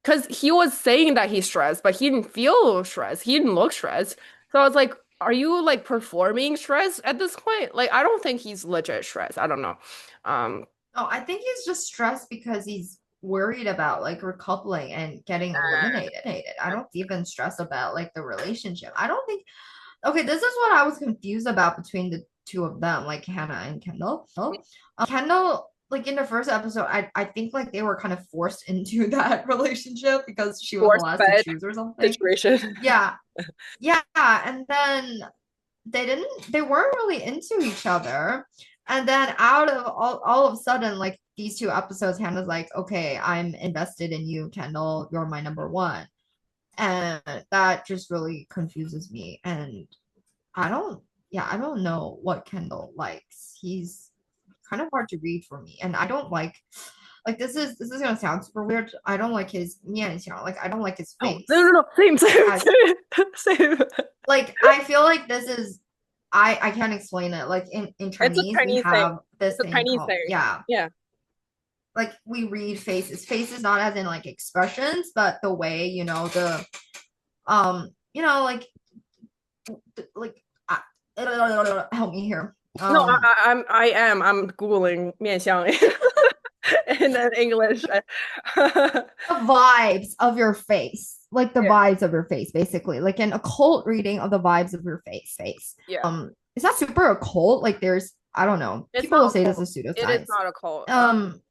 because he was saying that he's stressed, but he didn't feel stressed. He didn't look stressed. So I was like, are you like performing stress at this point? Like, I don't think he's legit stressed. I don't know. Um, No, I think he's just stressed because he's worried about like recoupling and getting eliminated. I don't even stress about like the relationship. I don't think okay, this is what I was confused about between the two of them, like Hannah and Kendall. Kendall, like in the first episode, I think like they were kind of forced into that relationship because she was the Forced last to fed choose or something. situation. Yeah, yeah, and then they weren't really into each other. And then out of all of a sudden, like these two episodes, Hannah's like, okay, I'm invested in you, Kendall. You're my number one. And that just really confuses me. And I don't, yeah, I don't know what Kendall likes. He's kind of hard to read for me. And I don't like this is gonna sound super weird. I don't like his like I don't like his Oh, no, no, face. no. Same, same, As same. like I feel like this is I can't explain it. Like in It's a Chinese, we Chinese thing. have this It's a thing Chinese called thing. yeah, Yeah. like we read faces. Faces not as in like expressions, but the way like like help me here. No, I'm Googling 面相 in English. The vibes of your face, like the Yeah, vibes of your face, basically, like an occult reading of the vibes of your face. yeah. It's not super occult. Like there's, I don't know. It's People will not a say this cult. is It is pseudoscience. not a cult. Um,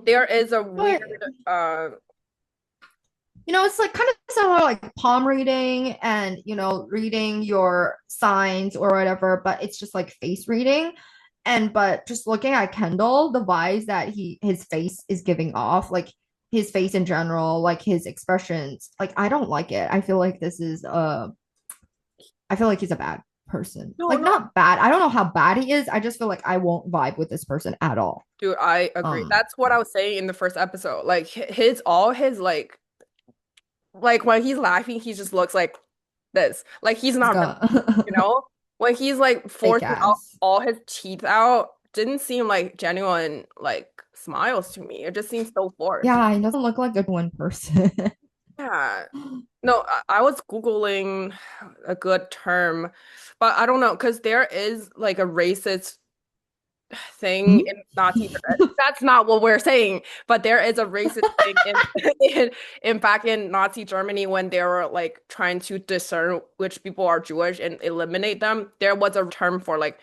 There is a weird but it's like kind of similar like palm reading and reading your signs or whatever, but it's just like face reading. And but just looking at Kendall, the vibes that his face is giving off, like his face in general, like his expressions, like I don't like it. I feel like he's a bad person. no, Like no, not bad. I don't know how bad he is. I just feel like I won't vibe with this person at all. dude, I agree. Um, That's what I was saying in the first episode. Like his all his like when he's laughing, he just looks like this. Like he's he's not really, got you know? When he's like fake forcing ass. all his teeth out, didn't seem like genuine like smiles to me. It just seems so forced. Yeah, he doesn't look like a one person. Yeah. No, I was Googling a good term, but I don't know because there is like a racist thing in Nazi. That's not what we're saying, but there is a racist thing in back in Nazi Germany when they were like trying to discern which people are Jewish and eliminate them. There was a term for like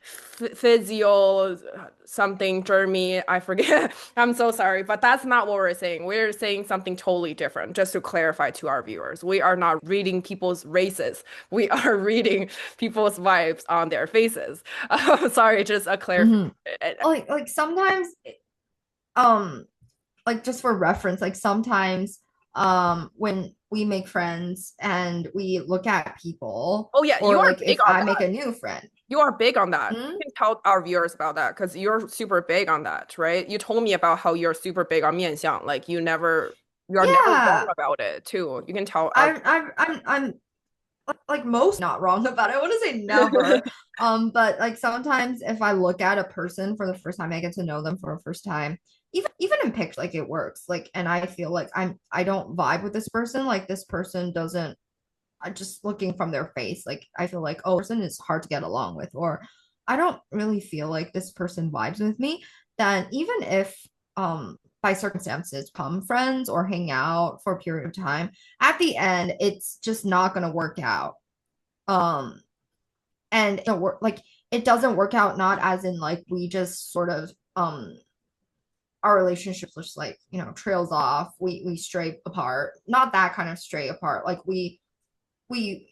physio something Jeremy, I forget. I'm so sorry, but that's not what we're saying. We're saying something totally different, just to clarify to our viewers. We are not reading people's races. We are reading people's vibes on their faces. Sorry, just a clarification. Mhm. Like sometimes um like just for reference, like sometimes when we make friends and we look at people, Oh yeah, you or are like big if on I make that. a new friend. You are big on that. Hmm? You can tell our viewers about that because you're super big on that, right? You told me about how you're super big on 面相. Like you are never wrong Yeah, about it too. You can tell our I'm like most not wrong about it. I want to say never. But like sometimes if I look at a person for the first time, I get to know them for the first time. Even in pictures, like it works. Like, and I feel like I don't vibe with this person. Like this person doesn't. I just looking from their face. Like I feel like oh, this person is hard to get along with, or I don't really feel like this person vibes with me. Then even if by circumstances become friends or hang out for a period of time, at the end it's just not gonna work out. Um, and it work like it doesn't work out not as in like we just sort of our relationship just like trails off, we stray apart, not that kind of stray apart, like we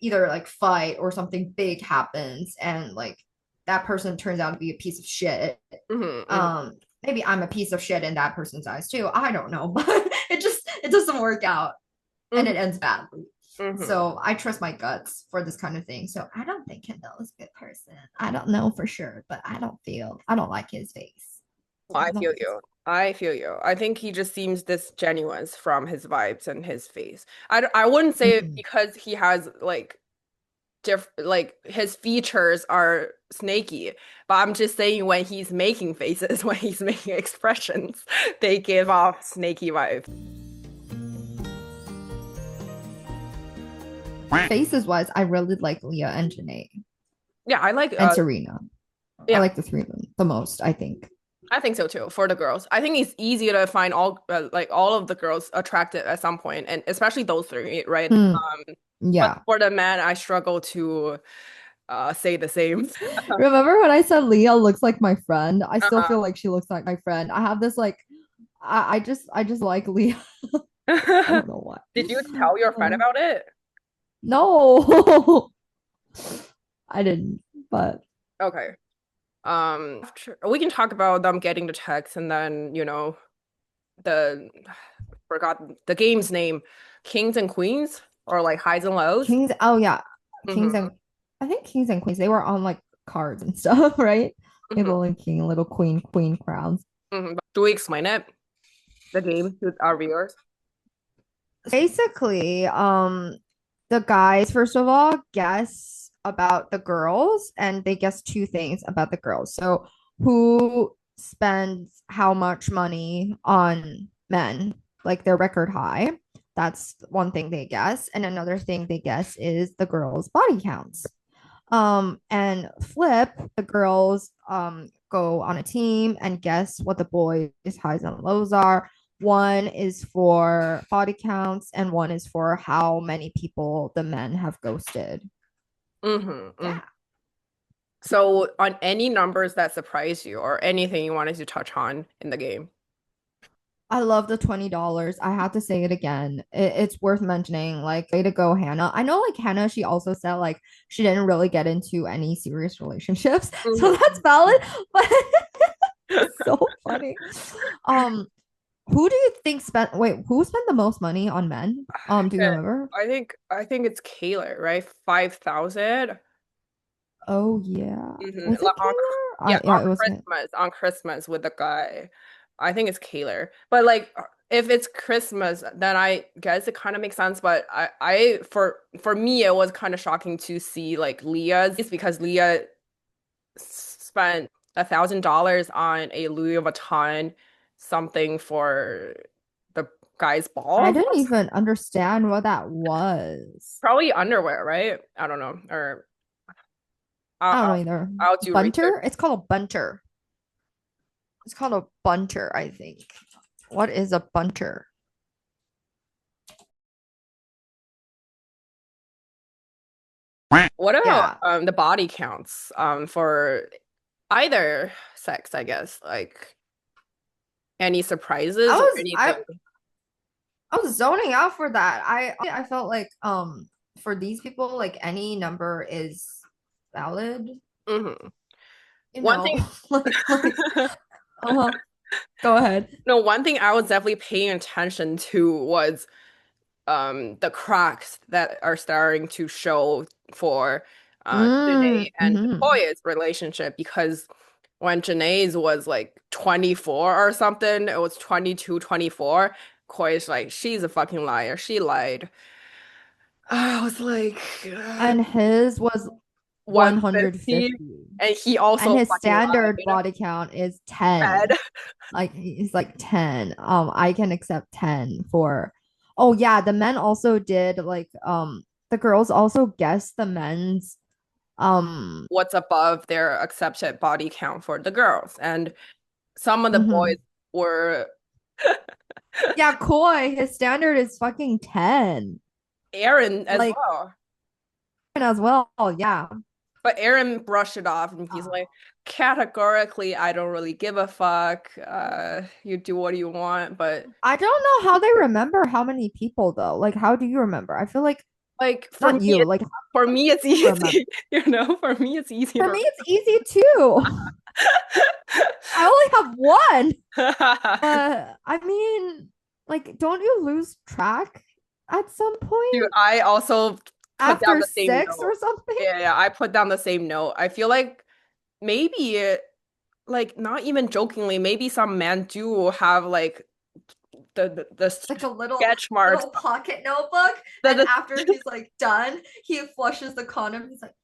either like fight or something big happens and like that person turns out to be a piece of shit. Mhm, mhm, Maybe I'm a piece of shit in that person's eyes too, I don't know, but it doesn't work out and mhm, it ends badly. mhm. So I trust my guts for this kind of thing. So I don't think Kendall is a good person. I don't know for sure, but I don't like his face. So I I don't feel think it's you. I feel you. I think he just seems disingenuous from his vibes and his face. I wouldn't say it Mhm. because he has like like his features are snaky, but I'm just saying when he's making faces, when he's making expressions, they give off snaky vibes. Faces wise, I really like Leah and Janae Yeah, I like and Serena. I yeah. like the three of them the most, I think. I think so too for the girls. I think it's easier to find all of the girls attractive at some point, and especially those three, right? Hmm. But Yeah. for the man, I struggle to say the same. Remember when I said Leah looks like my friend? I still Uh-huh. feel like she looks like my friend. I have this like I just like Leah. I don't know why. Did you tell your friend Uh, about it? no. I didn't, but Okay. We can talk about them getting the text and then, the forgot the game's name, Kings and Queens or like highs and lows. Kings, oh yeah. Kings Hmm and I think Kings and Queens, they were on like cards and stuff, right? hmm Little and king, little queen crowns. Do we explain it, the game to our viewers? Basically, the guys, first of all, guess about the girls, and they guess two things about the girls. So, who spends how much money on men, like their record high? That's one thing they guess. And another thing they guess is the girls' body counts. And flip, the girls go on a team and guess what the boys' highs and lows are. One is for body counts, and one is for how many people the men have ghosted. Hmm Yeah. So, on any numbers that surprise you or anything you wanted to touch on in the game. I love the $20. I have to say it again. It's worth mentioning. Like, way to go, Hannah. I know, like, Hannah, she also said, like, she didn't really get into any serious relationships. So that's Hmm valid, but it's so funny. Um, who do you think spent, wait, who spent the most money on men? Do you Yeah, remember? I think it's Kaylor, right? 5,000. Oh, yeah. Mm-hmm. Was it Kaylor? Yeah, Yeah, it was Kaylor. On Christmas with the guy. I think it's Kaylor. But like if it's Christmas, then I guess it kind of makes sense. But for me, it was kind of shocking to see like Leah's because Leah spent $1,000 on a Louis Vuitton something for the guy's I ball. didn't even understand what that was. Probably underwear, right? I don't know. Or I'll I don't know I'll, either. I'll do research. Bunter? It's called a bunter. It's called a bunter, I think. What is a bunter? What about Yeah. the body counts for either sex, I guess? Like any I surprises or was I anything? I was zoning out for that. I felt like for these people like any number is valid, Hmm you One know. thing, like uh-huh. Go ahead. no, one thing I was definitely paying attention to was the cracks that are starting to show for Janae and Mm-hmm. Koya's relationship because when Janae's was like 24 or something, it was 22, 24. Koya's like, she's a fucking liar. She lied. I was like, And his was 150, 150. and he And also his fucking standard lied. body count is Bad. 10. Like he's like 10. I can accept 10 for. Oh yeah, the men also did like the girls also guessed the men's um What's above their accepted body count for the girls. And some of the boys mhm. were Yeah, Koi, his standard is fucking 10. Aaron as Like well. as well. Yeah. But Aaron brushed it off and he's like, categorically, I don't really give a fuck. You do what you want. But I don't know how they remember how many people though. Like how do you remember? I feel like like not you, like how for me it's do you remember? easy. For me it's easy For to me it's easy too. I only have one. I mean, like, don't you lose track at some Dude, point I also put down after the same six note. or something? Yeah, I put down the same note. I feel like maybe like not even jokingly, maybe some men do have like the Like a sketch marks. little pocket notebook, and The, after he's like done, he flushes the condom. He's like,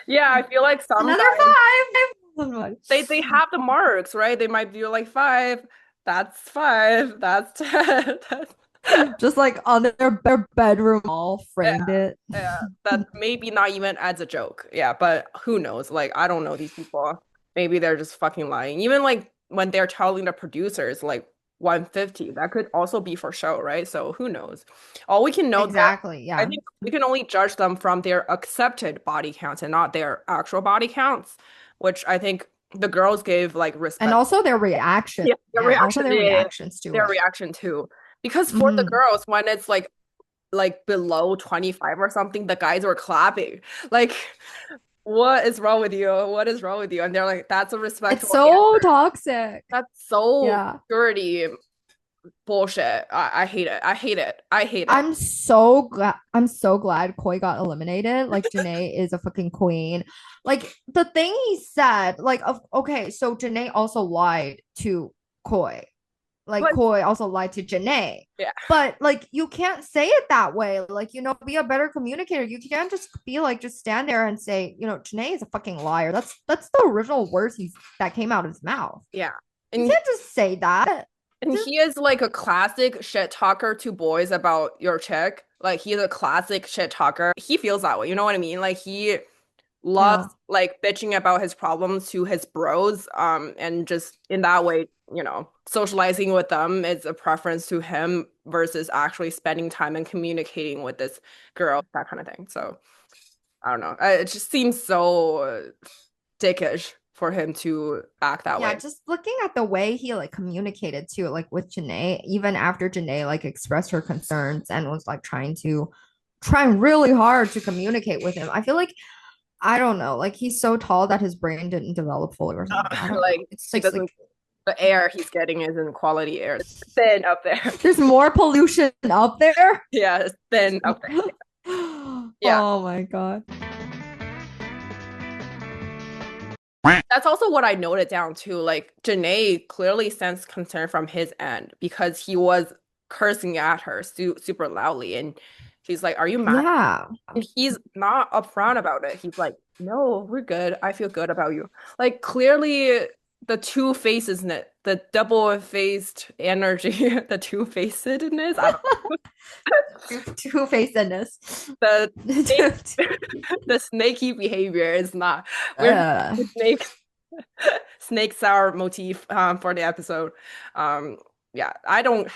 yeah, I feel like some another guys five. I'm like, they have the marks, right? They might be like five, that's five, that's 10. That's, just like on their bedroom wall, yeah, framed it. yeah, that maybe not even as a joke. Yeah, but who knows? Like I don't know these people. maybe they're just fucking lying. Even like when they're telling the producers like 150, that could also be for show, right? So who knows? All we can know there, Exactly. I Yeah. think we can only judge them from their accepted body counts and not their actual body counts, which I think the girls gave like And respect. also their reaction. Yeah, their Yeah. Also reaction, their yeah, reactions to their it. reaction too. Because for the Hmm. girls, when it's like below 25 or something, the guys were clapping. Like, what is wrong with you? What is wrong with you? And they're like, that's a It's respectable so answer. toxic. That's so Yeah. dirty bullshit. I hate it. I hate it. I hate it. I'm so glad Koi got eliminated. Like Janae is a fucking queen. Like the thing he said, like okay, so Janae also lied to Koi. Like But Koi also lied to Janae. yeah, But like you can't say it that way. Like, be a better communicator. You can't just be like just stand there and say, Janae is a fucking liar. That's the original words that came out of his mouth. yeah. You And can't just say that. and Just he is like a classic shit talker to boys about your chick. Like he's a classic shit talker. He feels that way. You know what I mean? Like he loves yeah. like bitching about his problems to his bros. And just in that way, socializing with them is a preference to him versus actually spending time and communicating with this girl, that kind of thing. So I don't know. It just seems so dickish for him to act that Yeah, way. just looking at the way he like communicated to like with Janae, even after Janae like expressed her concerns and was like trying really hard to communicate with him. I feel like I don't know, like he's so tall that his brain didn't develop fully or something. I don't know. Like It's he like doesn't the air he's getting isn't quality air. It's thin up there. there's more pollution up there. Yeah, it's thin up there. Yeah. Oh my God. That's also what I noted down too. Like Janae clearly sensed concern from his end because he was cursing at her super loudly. And she's like, "Are you mad?" Yeah. And he's not upfront about it. He's like, "No, we're good. I feel good about you." Like clearly the two faces in it, the double-faced energy, the two-facedness, I don't know. Two-facedness. The snake, the snaky behavior is not. We're not uh, snakes. Snakes our motif for the episode. Um, yeah, I don't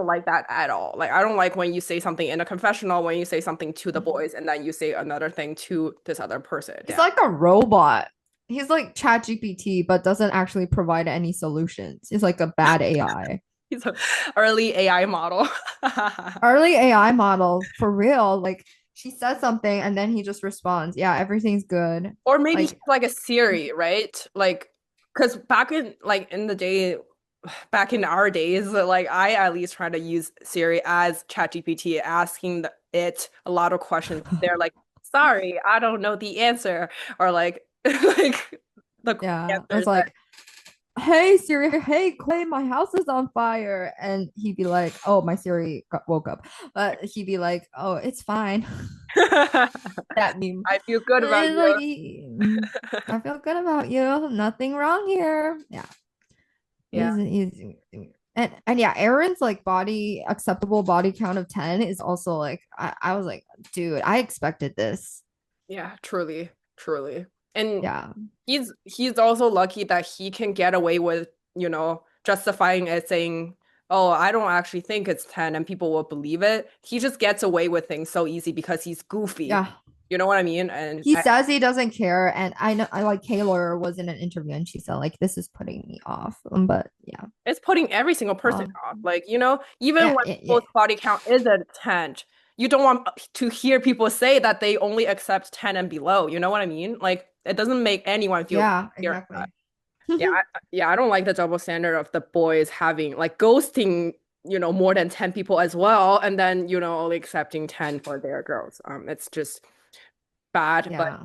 like that at all. Like I don't like when you say something in a confessional, when you say something to the boys, and then you say another thing to this other person. he's Yeah, like a robot. He's like ChatGPT, but doesn't actually provide any solutions. He's like a bad AI. he's an early AI model. Early AI model for real. Like she says something and then he just responds, yeah, everything's good. Or maybe he's Like, like a Siri, right? Like, because back in like in the day, back in our days, like I at least try to use Siri as ChatGPT, asking it a lot of questions. They're like, "Sorry, I don't know the answer," or like, like the yeah, it's answers that. like, hey Siri, hey Clay, my house is on fire. And he'd be like, oh, my Siri woke up. But he'd be like, oh, it's fine. That meme. I feel good about It's like, you. I feel good about you. Nothing wrong here. Yeah. Yeah. He's and yeah, Aaron's like acceptable body count of 10 is also like I was like, dude, I expected this. Yeah, truly, truly. And Yeah. he's also lucky that he can get away with, justifying it saying, "Oh, I don't actually think it's 10," and people will believe it. He just gets away with things so easy because he's goofy. Yeah. You know what I mean? And He says he doesn't care. And I know I like Kaylor was in an interview and she said, like, this is putting me off. But yeah. it's putting every single person Um, off. Like, even yeah, when yeah, yeah. people's body count is at 10, you don't want to hear people say that they only accept 10 and below. You know what I mean? Like, it doesn't make anyone feel Yeah, hearing exactly. that. Yeah, I don't like the double standard of the boys having like ghosting, more than 10 people as well, and then, only accepting 10 for their girls. It's just bad. But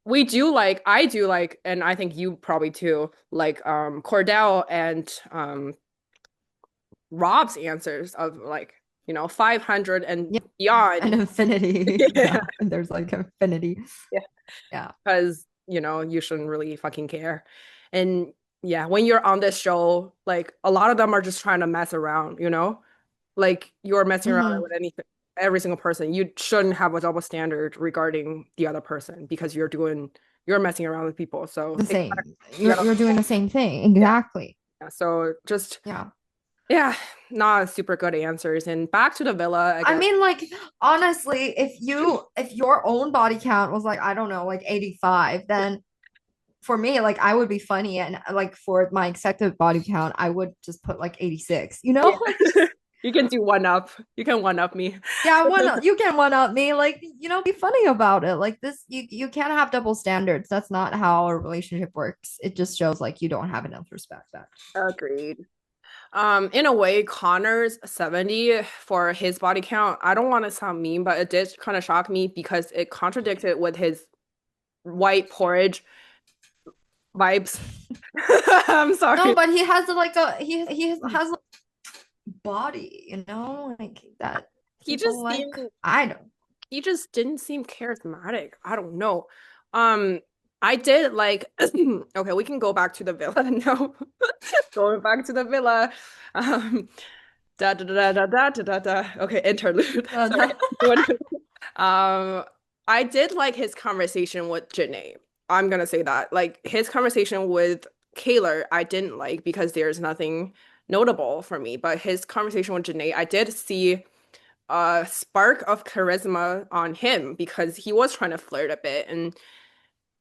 Yeah. I do like, and I think you probably too, like Cordell and Rob's answers of like, 500 and Yeah. beyond. And infinity. Yeah. Yeah. And there's like infinity. Yeah. Yeah. Because, you shouldn't really fucking care. And yeah, when you're on this show, like a lot of them are just trying to mess around, Like you're messing around Hmm. with anything, every single person. You shouldn't have a double standard regarding the other person because you're doing you're messing around with people. So The exactly, same. yeah, You're doing the same thing. yeah, Exactly. yeah. So just Yeah. yeah, not super good answers. And back to the villa I again. mean, like, honestly, if your own body count was like, I don't know, like 85, then for me, like I would be funny and like for my accepted body count, I would just put like 86, you know? Like Yeah. just You can do one up. You can one up me. yeah, you can one up me, like, you know, be funny about it. Like this, you can't have double standards. That's not how a relationship works. It just shows like you don't have enough respect back. Agreed. In a way, Connor's 70 for his body count. I don't want to sound mean, but it did kind of shock me because it contradicted with his white porridge vibes. I'm No, sorry. but he has like a he has a body, you know, like that He people just like. seemed I don't. he just didn't seem charismatic. I don't know. Um, I did like okay, we can go back to the villa now. Going back to the villa. Um, da da da da da da da da. Okay, interlude. Sorry. Um, I did like his conversation with Janae. I'm gonna say that. Like his conversation with Kaylor, I didn't like because there's nothing notable for me. But his conversation with Janae, I did see a spark of charisma on him because he was trying to flirt a bit and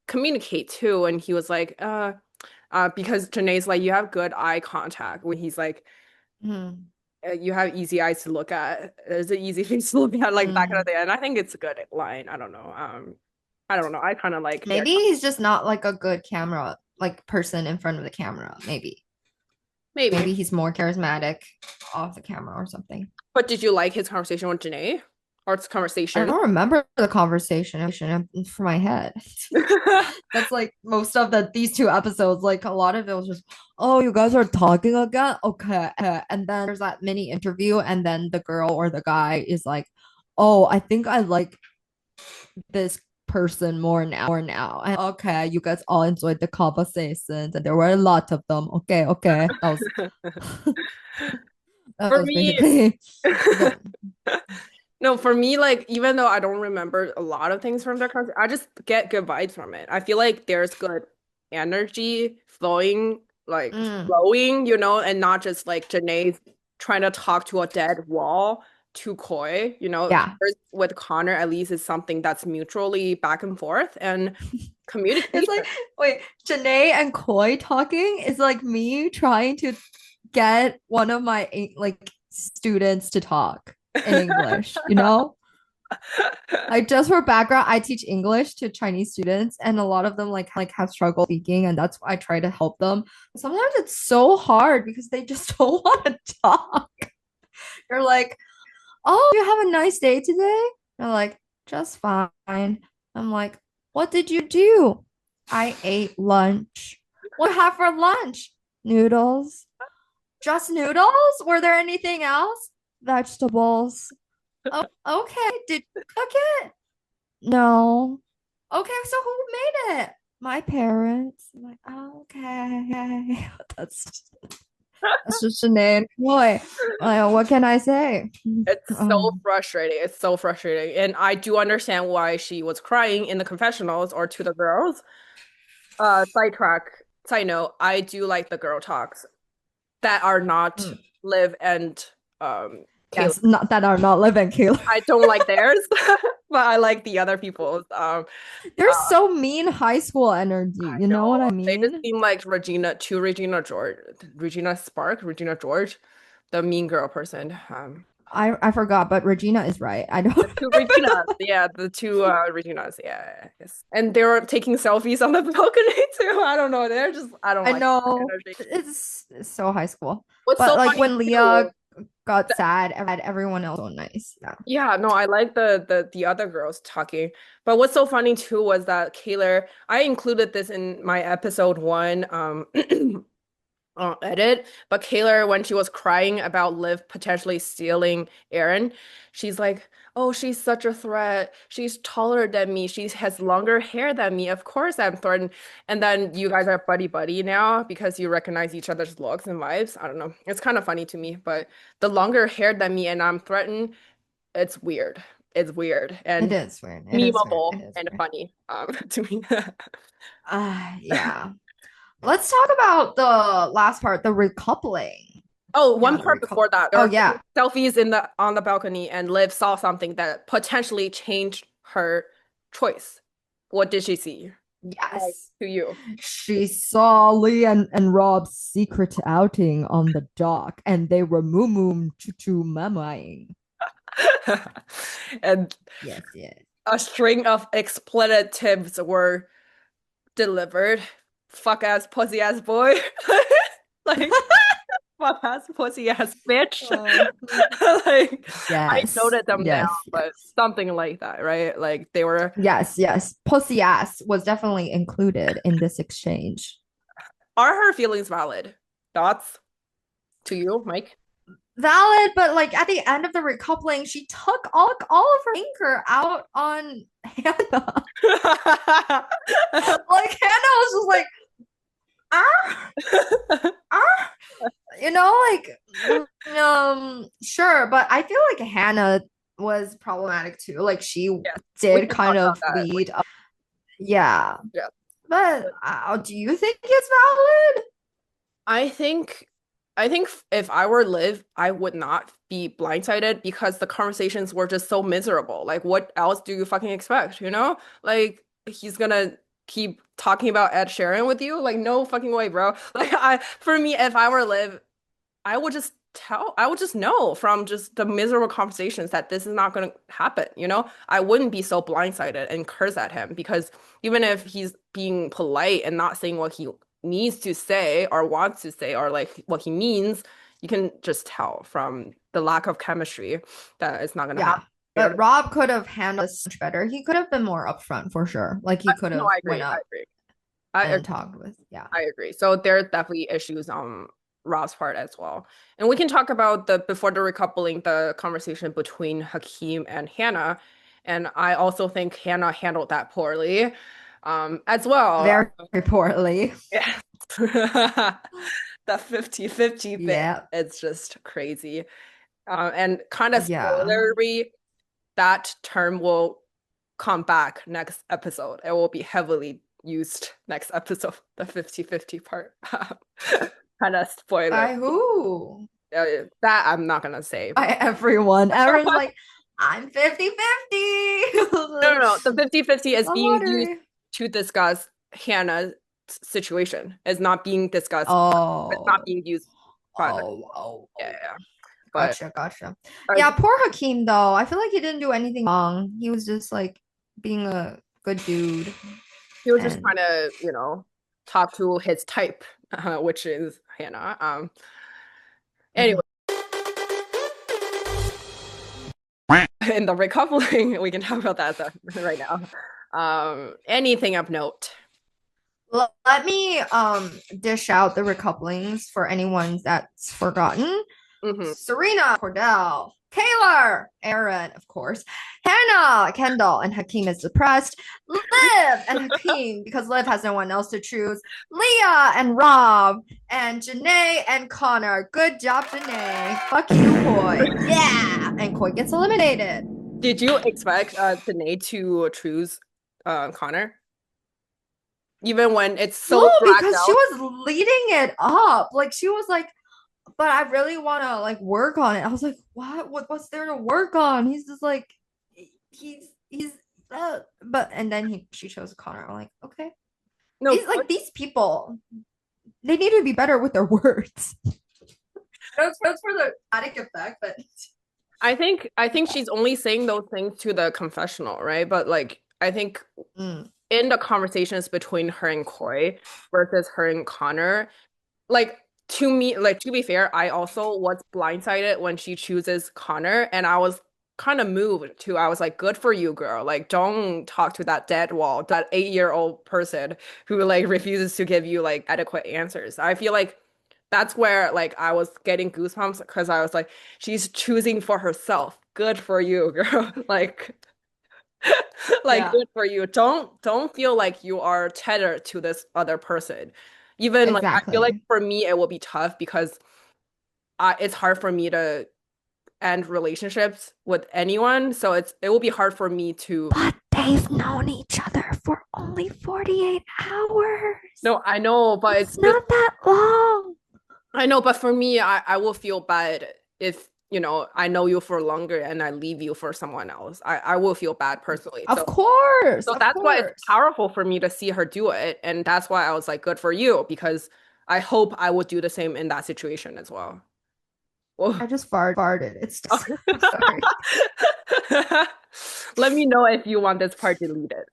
communicate too. And he was like, because Janae's like, you have good eye contact when he's like, Hmm. you have easy eyes to look at. There's an easy face to look at, like back in the Hmm. day. And I think it's a good line. I don't know. I don't know. I kind of like their Maybe he's just not like a good camera like person in front of the camera. maybe. Maybe he's more charismatic off the camera or something. But did you like his conversation with Janae? Or its I conversation? don't remember the conversation for my head. That's like most of these two episodes. Like a lot of it was just, oh, you guys are talking again, okay. And then there's that mini interview, and then the girl or the guy is like, oh, I think I like this person more now. And okay, you guys all enjoyed the conversations, and there were a lot of them. Okay, okay, that For was me, basically the. no, for me, like even though I don't remember a lot of things from their concert, I just get good vibes from it. I feel like there's good energy flowing, like Mm, flowing, and not just like Janae trying to talk to a dead wall, too coy. yeah. Hers with Connor at least is something that's mutually back and forth and It's communication. like, wait, Janae and Coy talking is like me trying to get one of my like students to talk in English, you know? I just for background, I teach English to Chinese students, and a lot of them like have trouble speaking, and that's why I try to help them. Sometimes it's so hard because they just don't want to talk. They're like, "Oh, you have a nice day today?" They're like, "Just fine." I'm like, "What did you do?" I ate lunch. What did you have for lunch? Noodles. Just noodles? Were there anything else? Vegetables. Oh, okay. Did you cook it? No. Okay, so who made it? My parents. I'm like, oh, okay. That's just Sinead. Boy, what can I say? It's so Um, frustrating. It's so frustrating. And I do understand why she was crying in the confessionals or to the girls. Side note, I do like the girl talks that are not mm, Liv and Kayla. yes, not that are not living, Kayla. I don't like theirs, but I like the other people's. They're so mean high school energy. I You know what I know. They just mean? seem like Regina Spark, Regina George, the mean girl person. I forgot, but Regina is right. I The don't. two Reginas, yeah, the two Reginas, yeah, yes. And they were taking selfies on the balcony too. I don't know. I don't I like that know energy. it's so high school. What's But so like funny when too, Leah got sad, everyone else was so nice. Yeah. yeah, no, I like the other girls talking. But what's so funny too was that Kaylor, I included this in my episode one edit, but Kaylor, when she was crying about Liv potentially stealing Aaron, she's like, "Oh, she's such a threat. She's taller than me. She has longer hair than me. Of course I'm threatened." And then you guys are buddy buddy now because you recognize each other's looks and vibes. I don't know. It's kind of funny to me, but the longer hair than me and I'm threatened, it's weird. is weird It and is weird. It is weird. memeable It is and weird. funny to me. Yeah. Let's talk about the last part, the recoupling. Oh, Yeah, one the part before recoupling. that, there Oh were yeah. selfies in the on the balcony, and Liv saw something that potentially changed her choice. What did she see? Like, Yes. to you. She saw Lee and Rob's secret outing on the dock, and they were moo moo choo choo mamaing. And Yes, yes. a string of expletives were delivered. Fuck ass pussy ass boy. Like fuck ass pussy ass bitch. Uh, Like I yes, noted them down, yes, but yes. something like that, right? Like they were. Yes, yes. Pussy ass was definitely included in this exchange. Are her feelings valid? Thoughts to you, Mike? Valid, but like at the end of the recoupling, she took all of her anger out on Hannah. Like Hannah was just like, ah, ah, sure, but I feel like Hannah was problematic too. Like she Yeah, we did can talk kind about of that. lead up. Yeah, Yeah. but do you think it's valid? I think if I were Liv, I would not be blindsided because the conversations were just so miserable. Like what else do you fucking expect, you know? Like he's gonna keep talking about Ed Sheeran with you? Like no fucking way, bro. Like for me, if I were Liv, I would just know from just the miserable conversations that this is not gonna happen, you know? I wouldn't be so blindsided and curse at him because even if he's being polite and not saying what he needs to say or wants to say or like what he means, you can just tell from the lack of chemistry that it's not gonna Yeah, happen. but Rob could have handled this much better. He could have been more upfront for sure. Like he could No, have I went agree. I up agree. I and agree. talked with. Yeah, I agree. So there are definitely issues on Rob's part as well. And we can talk about the before the recoupling, the conversation between Hakeem and Hannah. And I also think Hannah handled that poorly, as well. very poorly. Yeah. The 50-50 bit, Yeah, it's just crazy. And kind of yeah. spoilery, that term will come back next episode. It will be heavily used next episode, the 50-50 part. Kind of spoiler. By who? That I'm not gonna say. By everyone. Everyone's like, I'm 50-50. No. The 50-50 is The being used lottery. to discuss Hannah's situation. It's not being discussed. It's not Oh, being used by the oh, oh, yeah, oh. yeah. But Gotcha, gotcha. uh, Yeah, poor Hakeem though. I feel like he didn't do anything wrong. He was just like being a good dude. he was just trying And to, talk to his type, which is Hannah. mhm. Anyway, in the recoupling, we can talk about that right now. Anything of note? Let me dish out the recouplings for anyone that's forgotten. Hmm. Serena, Cordell, Taylor, Aaron, of course, Hannah, Kendall, and Hakeem is depressed. Liv and Hakeem, because Liv has no one else to choose. Leah and Rob, and Janae and Connor. Good job, Janae. Fuck you, Coy. Yeah. And Coy gets eliminated. Did you expect Danae to choose Connor? Even when it's No, so dragged because she out? was leading it up. Like she was like, but I really want to like work on it. I was like, what's there to work on? He's just like he's but and then she chose Connor. I'm like, okay. No, These people, they need to be better with their words. That's for the dramatic effect, but I think she's only saying those things to the confessional, right? But like I think mm, in the conversations between her and Coy versus her and Connor, like to me, like to be fair, I also was blindsided when she chooses Connor, and I was kind of moved too. I was like, good for you, girl. Like, don't talk to that dead wall, that 8-year-old person who like refuses to give you like adequate answers. I feel like that's where like I was getting goosebumps because I was like, she's choosing for herself. Good for you, girl. Like like yeah, good for you. Don't feel like you are tethered to this other person. Even like I feel like exactly. for me it will be tough because it's hard for me to end relationships with anyone, so it will be hard for me to. But they've known each other for only 48 hours. No, I know, but it's not that long. I know, but for me, I will feel bad if, I know you for longer and I leave you for someone else. I will feel bad personally. Of course. So that's why it's powerful for me to see her do it. And that's why I was like, good for you, because I hope I would do the same in that situation as well. I just farted. It's just, sorry. Let me know if you want this part deleted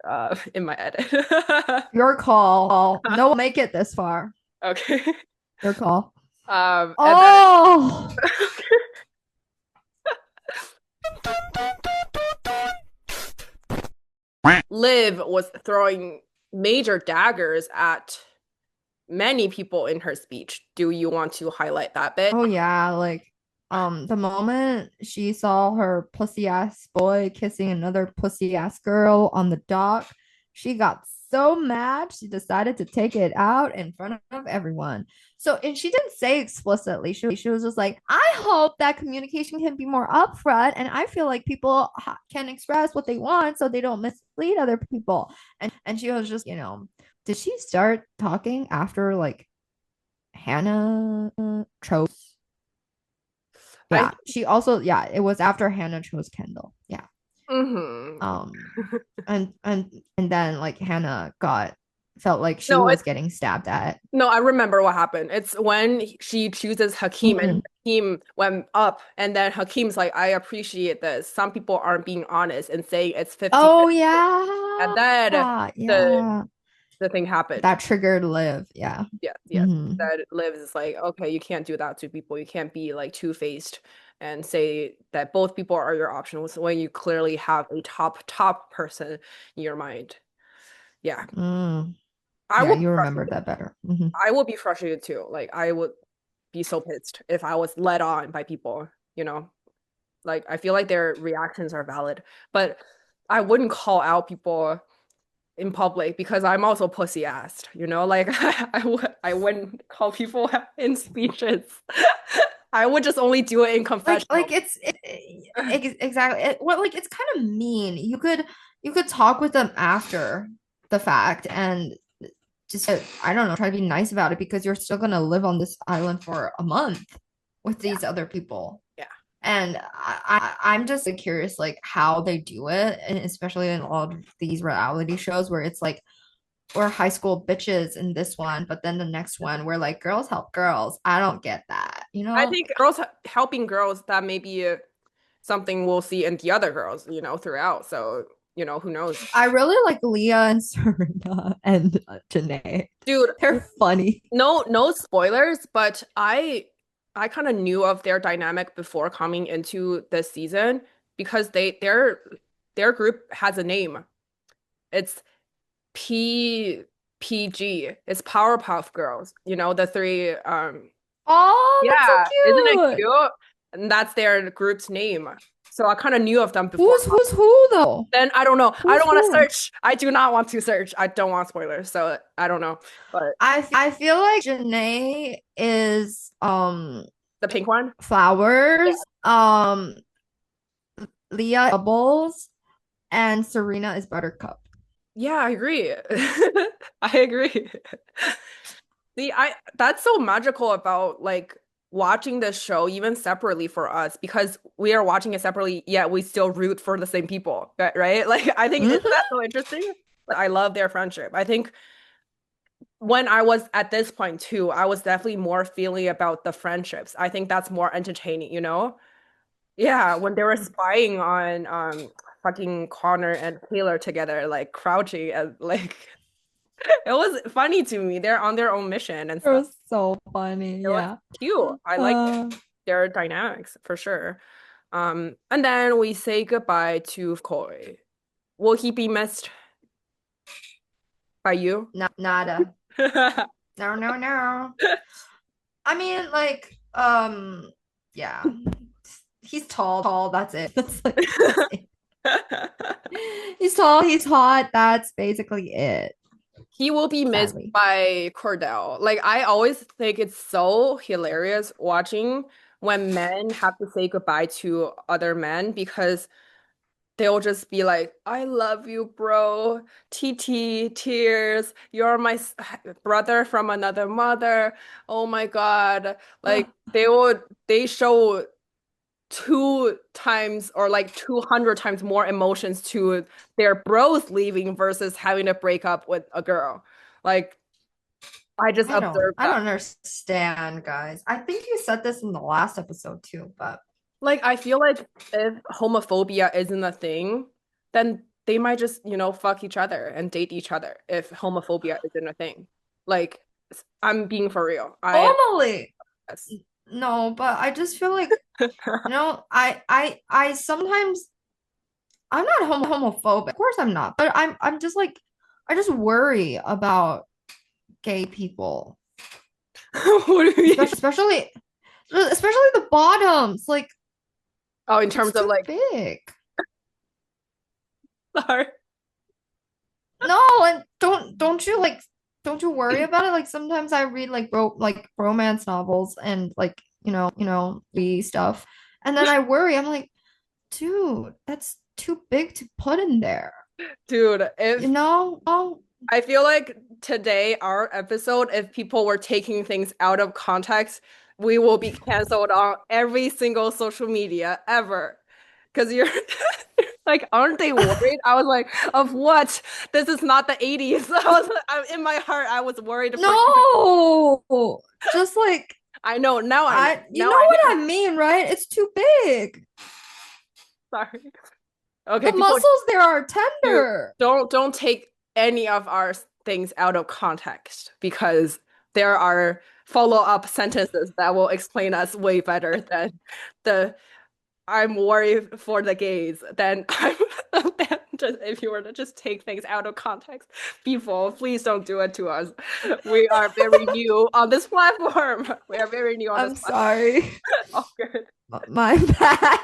in my edit. Your call. No, make it this far. Okay. Your call. Oh. Liv was throwing major daggers at many people in her speech. Do you want to highlight that bit? Oh yeah, like the moment she saw her pussy ass boy kissing another pussy ass girl on the dock, she got so mad she decided to take it out in front of everyone. So, and she didn't say explicitly, she was just like, I hope that communication can be more upfront, and I feel like people can express what they want so they don't mislead other people. And she was just, did she start talking after like Hannah tropes? Yeah, she also, it was after Hannah chose Kendall. Yeah. And then like Hannah felt like she was getting stabbed at. No, I remember what happened. It's when she chooses Hakeem and Hakeem went up, and then Hakeem's like, I appreciate this. Some people aren't being honest and saying it's 50. Oh yeah. And then the thing happened. That triggered Liv. Yeah. Yeah. That Liv is like, okay, you can't do that to people. You can't be like two-faced and say that both people are your options when you clearly have a top person in your mind. Yeah. You remembered that better. I would be frustrated too. Like I would be so pissed if I was led on by people, Like I feel like their reactions are valid, but I wouldn't call out people in public because I'm also pussy assed, like I wouldn't call people in speeches. I would just only do it in confession. Exactly. It's kind of mean. You could talk with them after the fact and just, I don't know, try to be nice about it because you're still gonna live on this island for a month with these other people. Yeah. And I'm just curious, like how they do it, and especially in all of these reality shows where it's like we're high school bitches in this one, but then the next one we're like girls help girls. I don't get that, I think girls helping girls, that may be something we'll see in the other girls, throughout. So, who knows? I really like Leah and Serena and Janae. Dude, they're funny. No spoilers, but I kind of knew of their dynamic before coming into this season because their group has a name. It's PG. It's Powerpuff Girls. The three. Oh, yeah, that's so cute. Isn't it cute? And that's their group's name. So I kind of knew of them before. Who's who though? Then I don't know. I don't want to search. I do not want to search. I don't want spoilers, so I don't know. But I feel like Janae is the pink one? Flowers. Yeah. Leah Bubbles and Serena is Buttercup. Yeah, I agree. I agree. See, that's so magical about like watching this show even separately for us because we are watching it separately, yet we still root for the same people, right? Like I think isn't that so interesting? I love their friendship. I think when I was at this point too, I was definitely more feeling about the friendships. I think that's more entertaining, Yeah, when they were spying on fucking Connor and Taylor together, like crouching and like it was funny to me. They're on their own mission and stuff. It was so funny. Yeah. Cute. I like their dynamics for sure. And then we say goodbye to Coy. Will he be missed by you? Nada. No. I mean, like, yeah. He's tall, that's it. That's like, he's tall, he's hot, that's basically it. He will be missed by Cordell. Like I always think it's so hilarious watching when men have to say goodbye to other men because they'll just be like, I love you, bro. TT, tears. You're my brother from another mother. Oh my God. Like they show two times or like 200 times more emotions to their bros leaving versus having to break up with a girl. Like, I just observed I that. don't understand, guys. I think you said this in the last episode too, but Like, I feel like if homophobia isn't a thing, then they might just, fuck each other and date each other if homophobia isn't a thing. Like, I'm being for real. normally, Yes. no, but I just feel like, I sometimes I'm not homophobic. Of course I'm not, but I'm just like I just worry about gay people. What do you mean? Especially the bottoms. Like Oh, in it's terms of too like, big. sorry. No, and don't you worry about it? Like sometimes I read like romance novels and like, the stuff. And then I worry. I'm like, dude, that's too big to put in there. Dude, You know? Oh, I feel like today, our episode, if people were taking things out of context, we will be canceled on every single social media ever. Because you're like, aren't they worried? I was like, of what? This is not the 80s. In my heart, I was worried for you. no. Just like I know, now I know. you Now know I what know. I mean, right? It's too big. Sorry. Okay, The people, muscles there are dude, tender. don't take any of our things out of context because there are follow-up sentences that will explain us way better than the I'm worried for the gays than I'm than just if you were to just take things out of context. People, please don't do it to us. We are very new on this platform. We are very new on this I'm platform. sorry. Oh, good. My bad.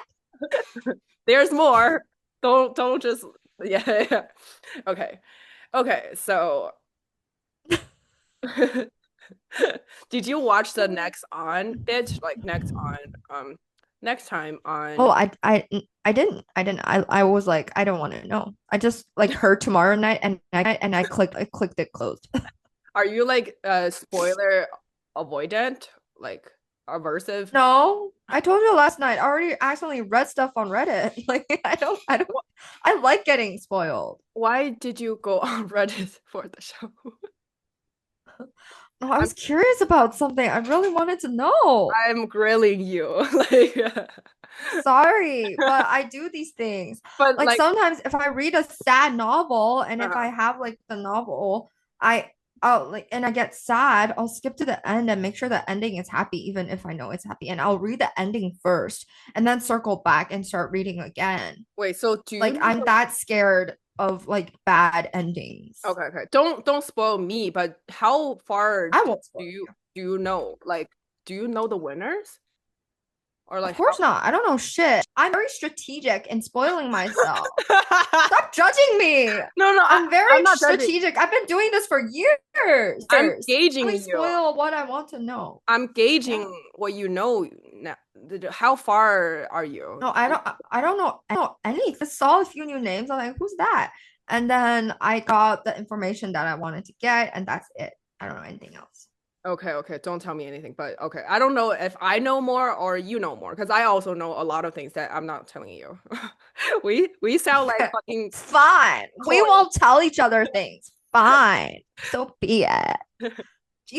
There's more. Don't just yeah. Okay. Okay, so did you watch the next on bit? Like next time Oh, on I was like, I don't want to know. I just like heard tomorrow night and I clicked it closed. are you like spoiler avoidant? Like aversive? No, I told you last night. I already accidentally read stuff on Reddit. Like I don't I like getting spoiled. Why did you go on Reddit for the show? No, I I'm was curious about something. I really wanted to know. I'm grilling you. Like Sorry, but I do these things. but Like like sometimes if I read a sad novel and if I uh, have like the novel, I I'll like and I get sad, I'll skip to the end and make sure the ending is happy, even if I know it's happy. And I'll read the ending first and then circle back and start reading again. wait, so do you Like know I'm that scared of like bad endings. okay. Don't spoil me, but how far I won't do spoil you you. do you know? Like do you know the winners? Or Of like course not. I don't know shit. I'm very strategic in spoiling myself. Stop judging me. No, no, I'm I'm very not judging. strategic. I've been doing this for years. I'm I gauging only you. spoil what I want to know. I'm Yeah. gauging what you know now. How far are you? No, I don't know any. I saw a few new names. I'm like, who's that? And then I got the information that I wanted to get, and that's it. I don't know anything else. Okay, okay. Don't tell me anything, but okay. I don't know if I know more or you know more because I also know a lot of things that I'm not telling you. We sound like fucking Fine. We coin. won't tell each other things. Fine. So be it. We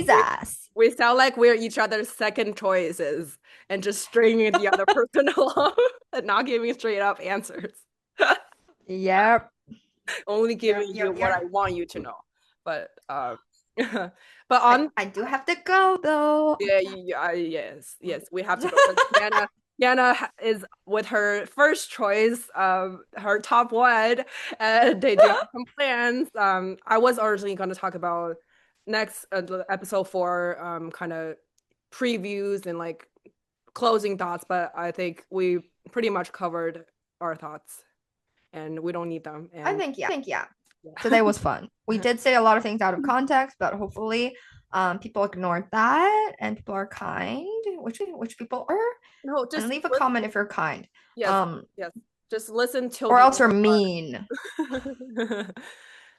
Jesus. we sound like we're each other's second choices and just stringing the other person along and not giving straight up answers. Yep. Only You're, giving you you're, what you're I want you to know. But but on I do have to go though. yeah, yes, yes, we have to go because Yana is with her first choice, her top one, and they do have some plans. I was originally going to talk about next the episode four, kind of previews and like closing thoughts, but I think we pretty much covered our thoughts, and we don't need them. And I think yeah. yeah. Today was fun. We did say a lot of things out of context, but hopefully people ignored that and people are kind. which people are, No, and just leave a comment if you're kind. yes, yes. Just listen till Or the else you're mean.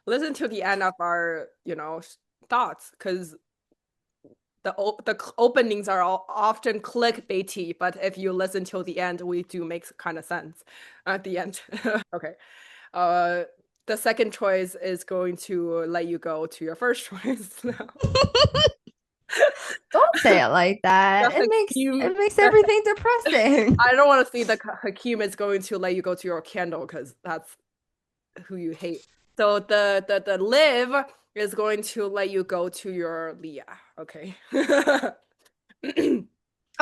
listen to the end of our, thoughts, because the openings are all often clickbaity, but if you listen till the end, we do make kind of sense at the end. Okay. Uh, the second choice is going to let you go to your first choice now. Don't say it like that. The It Hakeem, makes everything depressing. I don't want to see the Hakeem is going to let you go to your candle because that's who you hate. So the Liv is going to let you go to your Leah. Okay.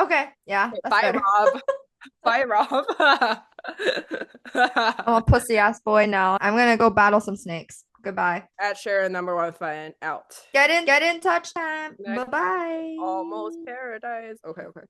Okay, yeah, that's Bye, better. Rob. Bye, Rob. I'm a pussy ass boy now. I'm gonna go battle some snakes. Goodbye. At Sharon, number one fan out. Get in touch time. Next, Bye bye. almost paradise. Okay, okay.